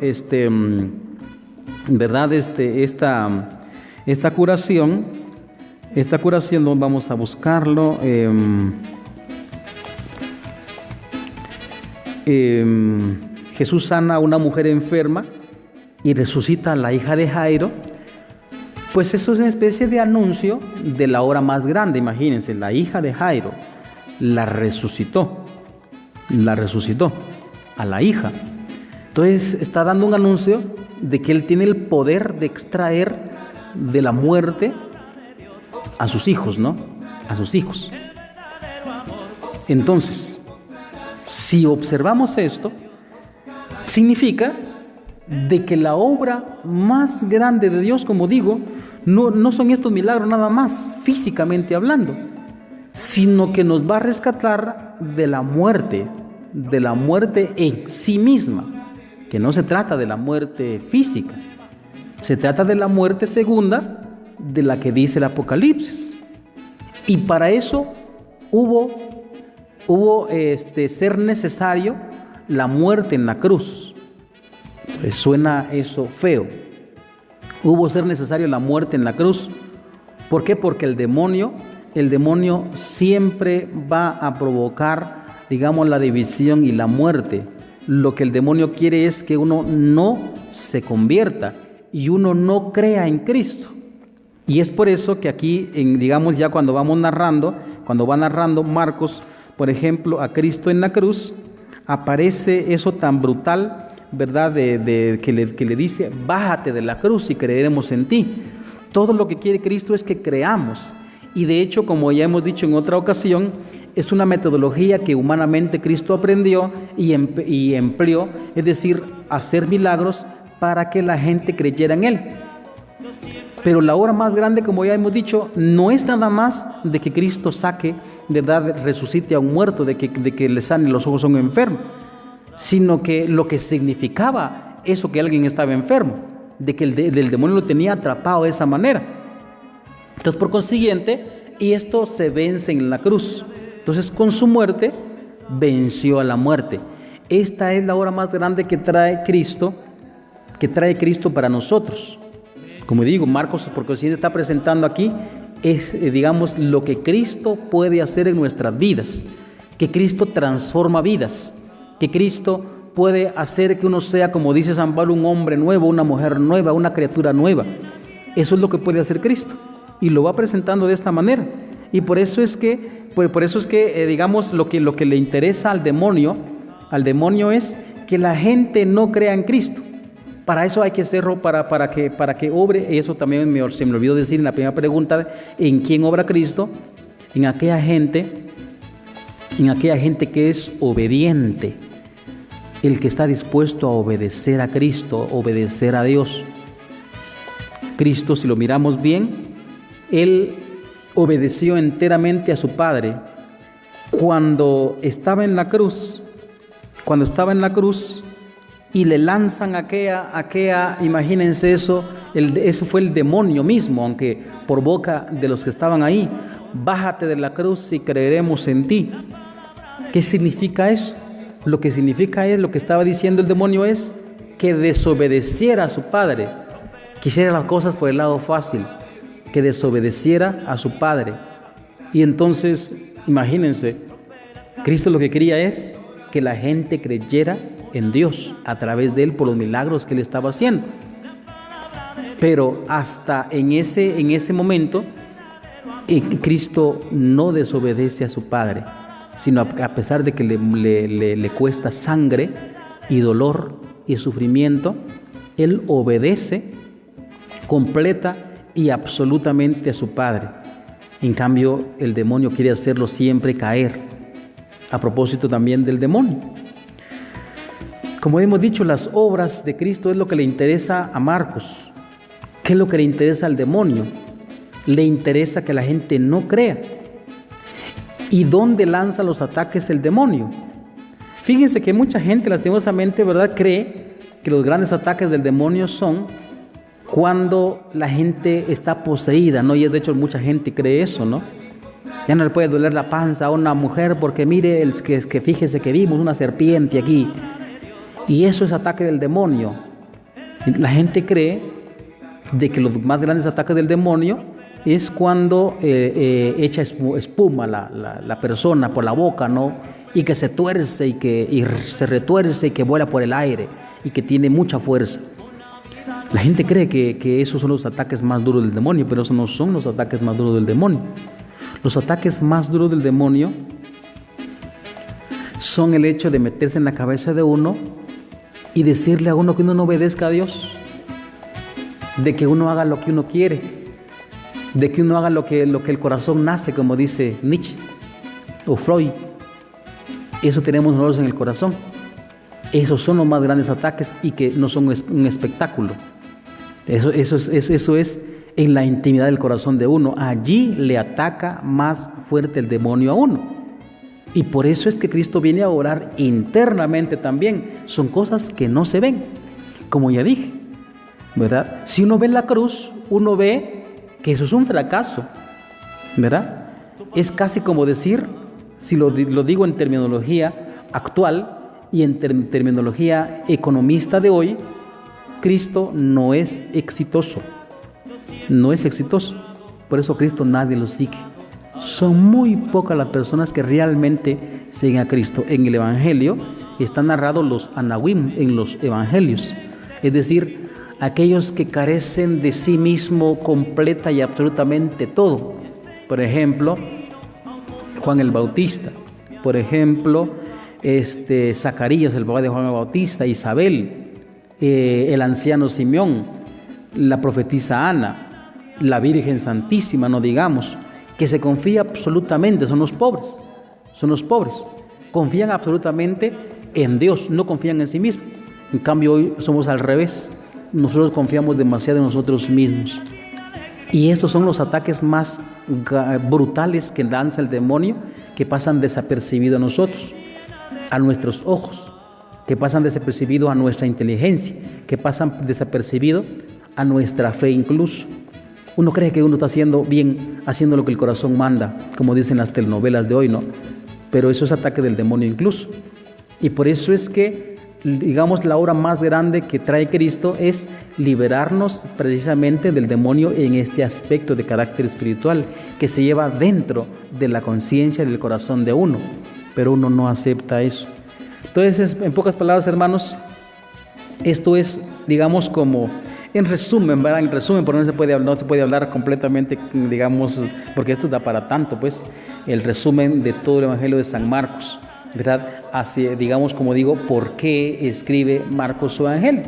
¿verdad? Esta curación, vamos a buscarlo. Jesús sana a una mujer enferma y resucita a la hija de Jairo. Pues eso es una especie de anuncio de la hora más grande. Imagínense, la hija de Jairo la resucitó a la hija. Entonces está dando un anuncio de que él tiene el poder de extraer de la muerte a sus hijos, ¿no? A sus hijos. Entonces, si observamos esto, significa de que la obra más grande de Dios, como digo, no son estos milagros nada más, físicamente hablando, sino que nos va a rescatar de la muerte en sí misma, que no se trata de la muerte física, se trata de la muerte segunda, de la que dice el Apocalipsis. Y para eso hubo ser necesario la muerte en la cruz. Pues suena eso feo. Hubo ser necesario la muerte en la cruz. ¿Por qué? Porque el demonio siempre va a provocar, digamos, la división y la muerte lo que el demonio quiere es que uno no se convierta y uno no crea en Cristo. Y es por eso que aquí, digamos ya cuando vamos narrando, cuando va narrando Marcos, por ejemplo, a Cristo en la cruz, aparece eso tan brutal, ¿verdad? Que le dice, bájate de la cruz y creeremos en ti. Todo lo que quiere Cristo es que creamos. Y de hecho, como ya hemos dicho en otra ocasión, es una metodología que humanamente Cristo aprendió y empleó, es decir, hacer milagros para que la gente creyera en Él. Pero la obra más grande, como ya hemos dicho, no es nada más de que Cristo saque, ¿verdad?, resucite a un muerto, de que le sane los ojos a un enfermo, sino que lo que significaba eso que alguien estaba enfermo, de que el demonio lo tenía atrapado de esa manera. Entonces, por consiguiente, y esto se vence en la cruz. Entonces, con su muerte, venció a la muerte. Esta es la obra más grande que trae Cristo para nosotros. Como digo, Marcos, por consiguiente, está presentando aquí, digamos, lo que Cristo puede hacer en nuestras vidas, que Cristo transforma vidas, que Cristo puede hacer que uno sea, como dice San Pablo, un hombre nuevo, una mujer nueva, una criatura nueva. Eso es lo que puede hacer Cristo, y lo va presentando de esta manera. Y por eso es que, digamos, lo que le interesa al demonio es que la gente no crea en Cristo. Para eso hay que hacerlo, para que obre. Eso también se me olvidó decir en la primera pregunta, ¿en quién obra Cristo? En aquella gente que es obediente, el que está dispuesto a obedecer a Cristo, obedecer a Dios. Cristo, si lo miramos bien, Él obedeció enteramente a su Padre cuando estaba en la cruz, y le lanzan aquella, imagínense eso fue el demonio mismo, aunque por boca de los que estaban ahí, bájate de la cruz y creeremos en ti. ¿Qué significa eso? Lo que significa es, lo que estaba diciendo el demonio es que desobedeciera a su Padre, quisiera las cosas por el lado fácil, que desobedeciera a su Padre. Y entonces, imagínense, Cristo lo que quería es que la gente creyera en Dios a través de Él por los milagros que Él estaba haciendo. Pero hasta en ese momento, Cristo no desobedece a su Padre, sino a pesar de que le cuesta sangre y dolor y sufrimiento, Él obedece completa y absolutamente a su Padre. En cambio, el demonio quiere hacerlo siempre caer. A propósito también del demonio, como hemos dicho, las obras de Cristo es lo que le interesa a Marcos. ¿Qué es lo que le interesa al demonio? Le interesa que la gente no crea. ¿Y dónde lanza los ataques el demonio? Fíjense que mucha gente, lastimosamente, ¿verdad?, cree que los grandes ataques del demonio son cuando la gente está poseída, ¿no? Y de hecho mucha gente cree eso, ¿no? Ya no le puede doler la panza a una mujer porque mire, que fíjese que vimos una serpiente aquí. Y eso es ataque del demonio. La gente cree de que los más grandes ataques del demonio es cuando echa espuma la persona por la boca, ¿no? Y que se tuerce y se retuerce y que vuela por el aire y que tiene mucha fuerza. La gente cree que esos son los ataques más duros del demonio, pero esos no son los ataques más duros del demonio. Los ataques más duros del demonio son el hecho de meterse en la cabeza de uno y decirle a uno que uno no obedezca a Dios, de que uno haga lo que uno quiere, de que uno haga lo que el corazón nace, como dice Nietzsche o Freud. Eso tenemos nosotros en el corazón. Esos son los más grandes ataques y que no son un espectáculo. Eso es en la intimidad del corazón de uno. Allí le ataca más fuerte el demonio a uno. Y por eso es que Cristo viene a orar internamente también. Son cosas que no se ven, como ya dije, ¿verdad? Si uno ve la cruz, uno ve que eso es un fracaso, ¿verdad? Es casi como decir, si lo digo en terminología actual y en terminología economista de hoy, Cristo no es exitoso. No es exitoso. Por eso Cristo nadie lo sigue. Son muy pocas las personas que realmente siguen a Cristo. En el Evangelio están narrados los anahuim en los Evangelios, es decir, aquellos que carecen de sí mismo completa y absolutamente todo. Por ejemplo, Juan el Bautista, por ejemplo, Zacarías, el papá de Juan el Bautista, Isabel, el anciano Simeón, la profetisa Ana, la Virgen Santísima, no digamos, que se confía absolutamente, son los pobres, confían absolutamente en Dios, no confían en sí mismos. En cambio hoy somos al revés, nosotros confiamos demasiado en nosotros mismos. Y estos son los ataques más brutales que lanza el demonio, que pasan desapercibidos a nosotros, a nuestros ojos, que pasan desapercibidos a nuestra inteligencia, que pasan desapercibidos a nuestra fe incluso. Uno cree que uno está haciendo bien, haciendo lo que el corazón manda, como dicen las telenovelas de hoy, ¿no? Pero eso es ataque del demonio incluso. Y por eso es que, digamos, la obra más grande que trae Cristo es liberarnos precisamente del demonio en este aspecto de carácter espiritual que se lleva dentro de la conciencia y del corazón de uno, pero uno no acepta eso. Entonces, en pocas palabras, hermanos, esto es, digamos, como en resumen, ¿verdad? En resumen, porque no se puede hablar completamente, digamos, porque esto da para tanto, pues, el resumen de todo el Evangelio de San Marcos, ¿verdad? Así, digamos, como digo, ¿por qué escribe Marcos su Evangelio?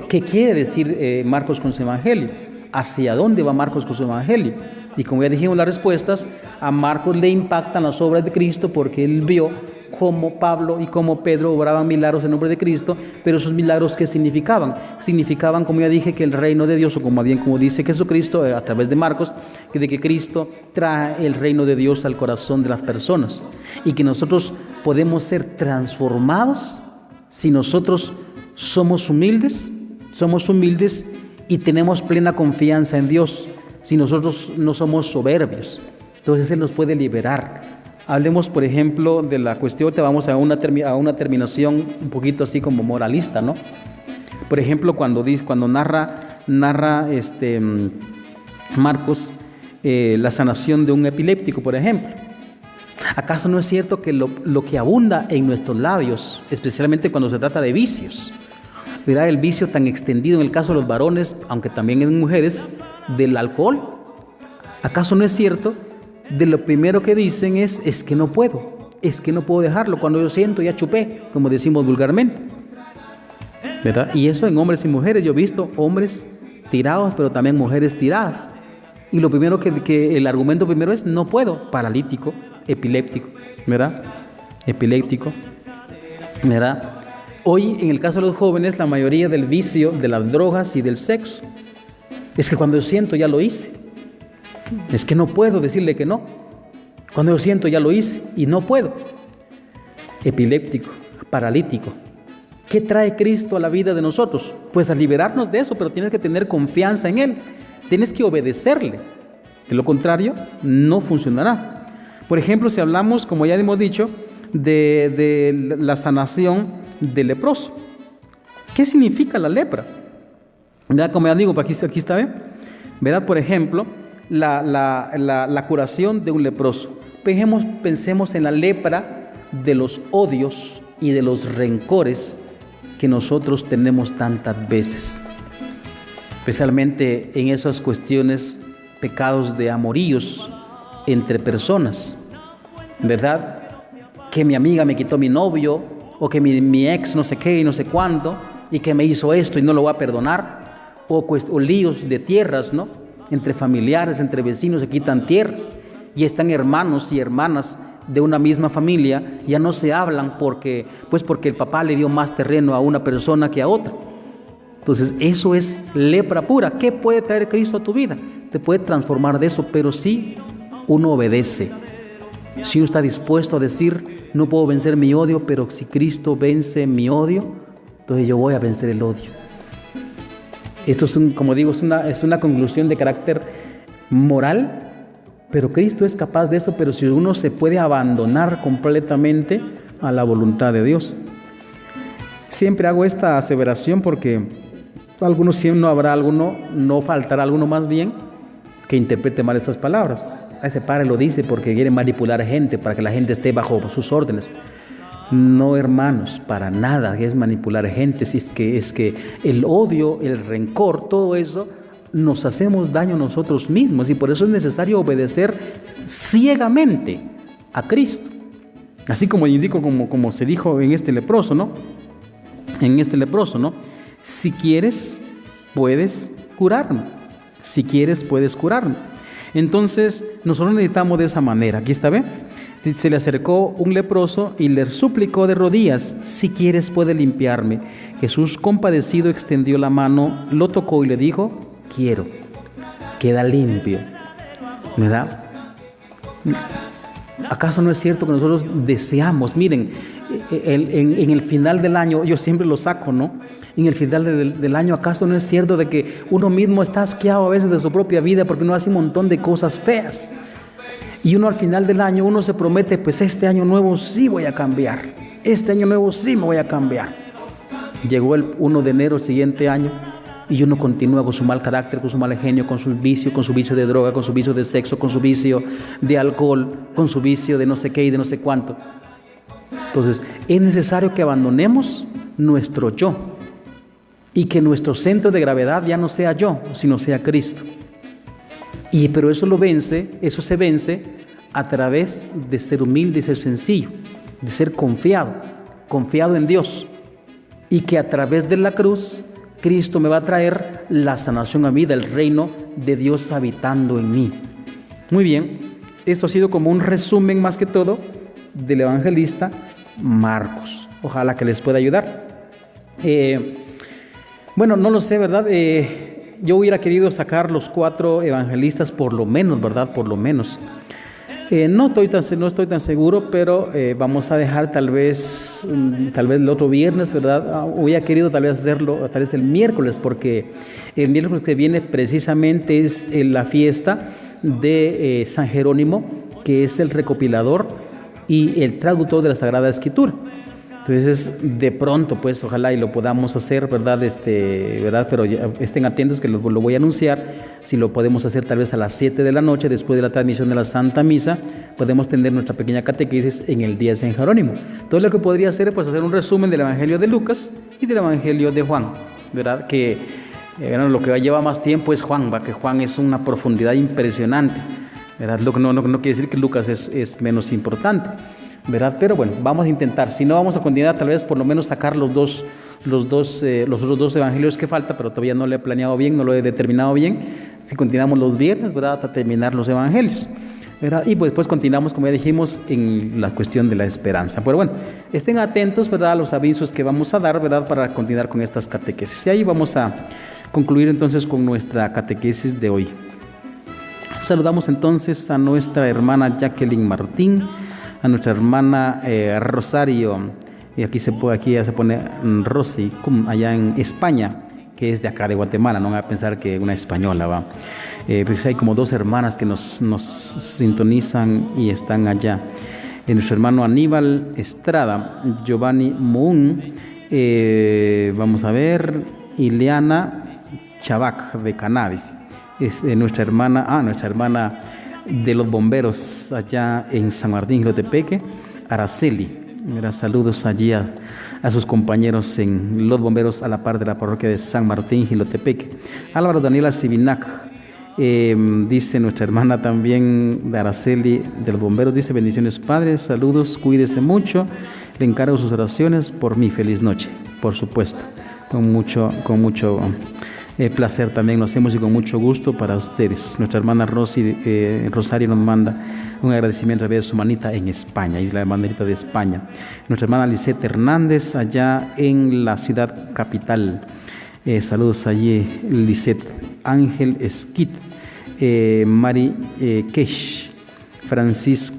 ¿Qué quiere decir Marcos con su Evangelio? ¿Hacia dónde va Marcos con su Evangelio? Y como ya dijimos las respuestas, a Marcos le impactan las obras de Cristo porque él vio cómo Pablo y cómo Pedro obraban milagros en nombre de Cristo, pero esos milagros, ¿qué significaban? Significaban, como ya dije, que el reino de Dios, o como bien como dice Jesucristo a través de Marcos, de que Cristo trae el reino de Dios al corazón de las personas y que nosotros podemos ser transformados si nosotros somos humildes y tenemos plena confianza en Dios, si nosotros no somos soberbios. Entonces Él nos puede liberar. Hablemos, por ejemplo, de la cuestión, te vamos a una terminación un poquito así como moralista, ¿no? Por ejemplo, cuando narra Marcos la sanación de un epiléptico, por ejemplo. ¿Acaso no es cierto que lo que abunda en nuestros labios, especialmente cuando se trata de vicios, ¿verdad? El vicio tan extendido en el caso de los varones, aunque también en mujeres, del alcohol? ¿Acaso no es cierto? De lo primero que dicen es que no puedo dejarlo, cuando yo siento ya chupé, como decimos vulgarmente, ¿verdad? Y eso en hombres y mujeres, yo he visto hombres tirados, pero también mujeres tiradas, y lo primero que el argumento primero es no puedo, paralítico, epiléptico, ¿verdad? ¿Verdad? Hoy, en el caso de los jóvenes, la mayoría del vicio, de las drogas y del sexo, es que cuando yo siento ya lo hice. Es que no puedo decirle que no. Cuando yo siento ya lo hice y no puedo. Epiléptico, paralítico. ¿Qué trae Cristo a la vida de nosotros? Pues a liberarnos de eso, pero tienes que tener confianza en Él. Tienes que obedecerle. De lo contrario, no funcionará. Por ejemplo, si hablamos, como ya hemos dicho, de la sanación del leproso. ¿Qué significa la lepra? ¿Verdad? Como ya digo, aquí está bien. ¿Verdad? Por ejemplo, la curación de un leproso. Pensemos en la lepra de los odios y de los rencores que nosotros tenemos tantas veces, especialmente en esas cuestiones, pecados de amoríos entre personas, ¿verdad? Que mi amiga me quitó mi novio, o que mi ex no sé qué y no sé cuándo, y que me hizo esto y no lo voy a perdonar, o líos de tierras, ¿no? Entre familiares, entre vecinos se quitan tierras y están hermanos y hermanas de una misma familia, ya no se hablan porque el papá le dio más terreno a una persona que a otra. Entonces eso es lepra pura. ¿Qué puede traer Cristo a tu vida? Te puede transformar de eso, pero si uno obedece, si uno está dispuesto a decir, no puedo vencer mi odio, pero si Cristo vence mi odio, entonces yo voy a vencer el odio. Esto es como digo, es una conclusión de carácter moral, pero Cristo es capaz de eso, pero si uno se puede abandonar completamente a la voluntad de Dios. Siempre hago esta aseveración porque no faltará alguno más bien que interprete mal estas palabras. ese padre lo dice porque quiere manipular gente, para que la gente esté bajo sus órdenes. No, hermanos, para nada es manipular gente. Si es que el odio, el rencor, todo eso, nos hacemos daño a nosotros mismos, y por eso es necesario obedecer ciegamente a Cristo. Así como indico, como se dijo en este leproso, ¿no? En este leproso, ¿no? Si quieres, puedes curarme. Si quieres, puedes curarme. Entonces, nosotros necesitamos de esa manera. Aquí está, ¿ve? Se le acercó un leproso y le suplicó de rodillas: si quieres, puede limpiarme. Jesús, compadecido, extendió la mano, lo tocó y le dijo: quiero, queda limpio. ¿Verdad? ¿Acaso no es cierto que nosotros deseamos? Miren, en el final del año, yo siempre lo saco, ¿no? En el final del año, ¿acaso no es cierto de que uno mismo está asqueado a veces de su propia vida porque uno hace un montón de cosas feas? Y uno al final del año, uno se promete: pues este año nuevo sí voy a cambiar, este año nuevo sí me voy a cambiar. Llegó el 1 de enero el siguiente año y uno continúa con su mal carácter, con su mal genio, con su vicio de droga, con su vicio de sexo, con su vicio de alcohol, con su vicio de no sé qué y de no sé cuánto. Entonces, es necesario que abandonemos nuestro yo y que nuestro centro de gravedad ya no sea yo, sino sea Cristo. Pero eso se vence a través de ser humilde y ser sencillo, de ser confiado en Dios, y que a través de la cruz Cristo me va a traer la sanación a mí, del reino de Dios habitando en mí. Muy bien, esto ha sido como un resumen más que todo del evangelista Marcos. Ojalá que les pueda ayudar. Bueno, no lo sé, ¿verdad? Yo hubiera querido sacar los 4 evangelistas por lo menos, ¿verdad? Por lo menos. No estoy tan seguro, pero vamos a dejar tal vez el otro viernes, ¿verdad? Hubiera querido tal vez hacerlo tal vez el miércoles, porque el miércoles que viene precisamente es la fiesta de San Jerónimo, que es el recopilador y el traductor de la Sagrada Escritura. Entonces, de pronto, pues, ojalá y lo podamos hacer, ¿verdad? ¿Verdad? Pero ya estén atentos que lo voy a anunciar. Si lo podemos hacer tal vez a las 7 de la noche, después de la transmisión de la Santa Misa, podemos tener nuestra pequeña catequesis en el día de San Jerónimo. Entonces, lo que podría hacer es, pues, hacer un resumen del Evangelio de Lucas y del Evangelio de Juan, ¿verdad? Que lo que lleva más tiempo es Juan, ¿va? Que Juan es una profundidad impresionante, ¿verdad? Lo que no quiere decir que Lucas es menos importante, ¿verdad? Pero bueno, vamos a intentar. Si no, vamos a continuar tal vez por lo menos sacar los otros dos evangelios que falta, pero todavía no lo he planeado bien, no lo he determinado bien. Si continuamos los viernes, ¿verdad? Hasta terminar los evangelios, ¿verdad? Y pues continuamos, como ya dijimos, en la cuestión de la esperanza. Pero bueno, estén atentos, ¿verdad? A los avisos que vamos a dar, ¿verdad? Para continuar con estas catequesis. Y ahí vamos a concluir entonces con nuestra catequesis de hoy. Saludamos entonces a nuestra hermana Jacqueline Martín, a nuestra hermana Rosario, y aquí ya se pone Rosy, allá en España, que es de acá de Guatemala. No van a pensar que una española, va. Pues hay como 2 hermanas que nos sintonizan y están allá. Nuestro hermano Aníbal Estrada, Giovanni Moon, vamos a ver, Ileana Chabac de Cannabis, es nuestra hermana de los bomberos allá en San Martín, Jilotepeque, Araceli. Saludos allí a sus compañeros en los bomberos a la par de la parroquia de San Martín, Jilotepeque. Álvaro Daniela Sibinac, dice nuestra hermana también de Araceli de los bomberos, dice: bendiciones, padre, saludos, cuídese mucho, le encargo sus oraciones por mi feliz noche. Por supuesto, con mucho placer también lo hacemos y con mucho gusto para ustedes. Nuestra hermana Rosario nos manda un agradecimiento a través de su manita en España, y la hermanita de España. Nuestra hermana Lisette Hernández allá en la ciudad capital. Saludos allí, Lisette. Ángel Esquit, Mari Kesh, Francis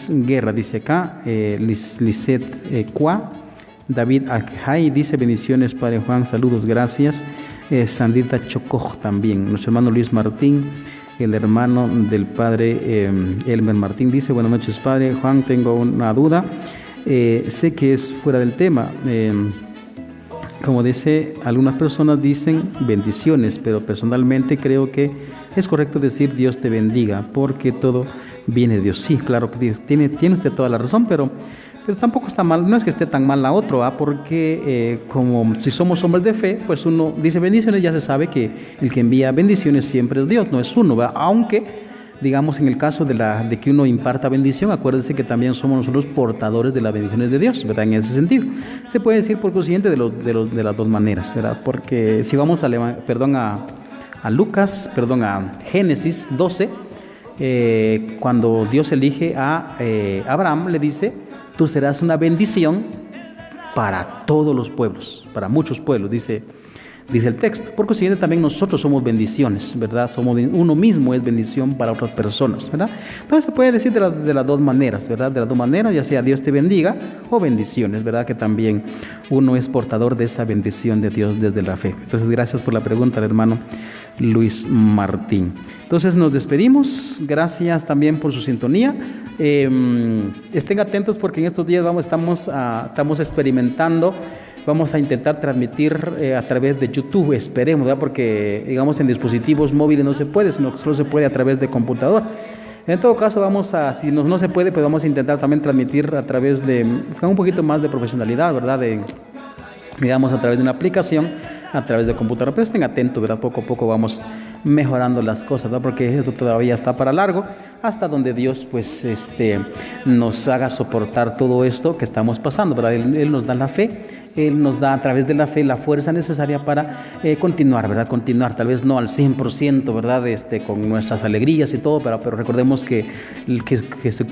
Guerra dice acá, Lisette Qua, David Ajay dice: bendiciones, Padre Juan, saludos, gracias. Sandita Chocoj también. Nuestro hermano Luis Martín, el hermano del padre Elmer Martín, dice: buenas noches, Padre Juan, tengo una duda, sé que es fuera del tema, como dice, algunas personas dicen bendiciones, pero personalmente creo que es correcto decir Dios te bendiga, porque todo viene de Dios. Sí, claro que Dios tiene usted toda la razón, pero tampoco está mal, no es que esté tan mal la otra, porque como si somos hombres de fe, pues uno dice bendiciones, ya se sabe que el que envía bendiciones siempre es Dios, no es uno, ¿verdad? Aunque digamos, en el caso de que uno imparta bendición, acuérdense que también somos nosotros portadores de las bendiciones de Dios, ¿verdad? En ese sentido. Se puede decir por consiguiente de las dos maneras, ¿verdad? Porque si vamos a Génesis 12, cuando Dios elige a Abraham, le dice, tú serás una bendición para todos los pueblos, para muchos pueblos, dice el texto. Por consiguiente, también nosotros somos bendiciones, ¿verdad? Uno mismo es bendición para otras personas, ¿verdad? Entonces se puede decir de las dos maneras, ¿verdad? De las dos maneras, ya sea Dios te bendiga o bendiciones, ¿verdad? Que también uno es portador de esa bendición de Dios desde la fe. Entonces, gracias por la pregunta, hermano Luis Martín. Entonces, nos despedimos. Gracias también por su sintonía. Estén atentos porque en estos días estamos experimentando. Vamos a intentar transmitir a través de YouTube, esperemos, ¿verdad? Porque digamos en dispositivos móviles no se puede, sino que solo se puede a través de computador. En todo caso, si no se puede, pues vamos a intentar también transmitir a través con un poquito más de profesionalidad, ¿verdad? Digamos a través de una aplicación, a través de computador. Pero estén atentos, ¿verdad? Poco a poco vamos mejorando las cosas, ¿verdad? Porque esto todavía está para largo, hasta donde Dios pues nos haga soportar todo esto que estamos pasando, ¿verdad? Él nos da la fe. Él nos da a través de la fe la fuerza necesaria para continuar, ¿verdad? Continuar, tal vez no al 100%, ¿verdad? Con nuestras alegrías y todo, pero recordemos que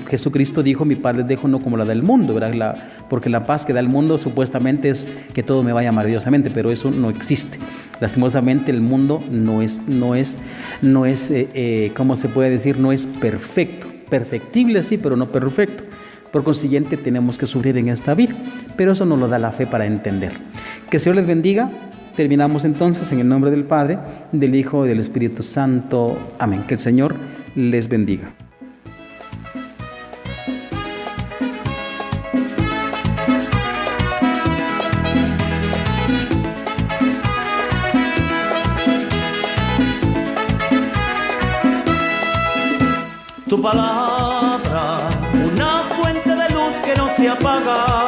Jesucristo dijo, mi paz les dejo no como la del mundo, ¿verdad? Porque la paz que da el mundo supuestamente es que todo me vaya maravillosamente, pero eso no existe. Lastimosamente el mundo no es, ¿cómo se puede decir? No es perfecto. Perfectible sí, pero no perfecto. Por consiguiente, tenemos que sufrir en esta vida, pero eso nos lo da la fe para entender. Que el Señor les bendiga. Terminamos entonces en el nombre del Padre, del Hijo y del Espíritu Santo. Amén. Que el Señor les bendiga. Tu palabra, una fuente de luz que no se apaga.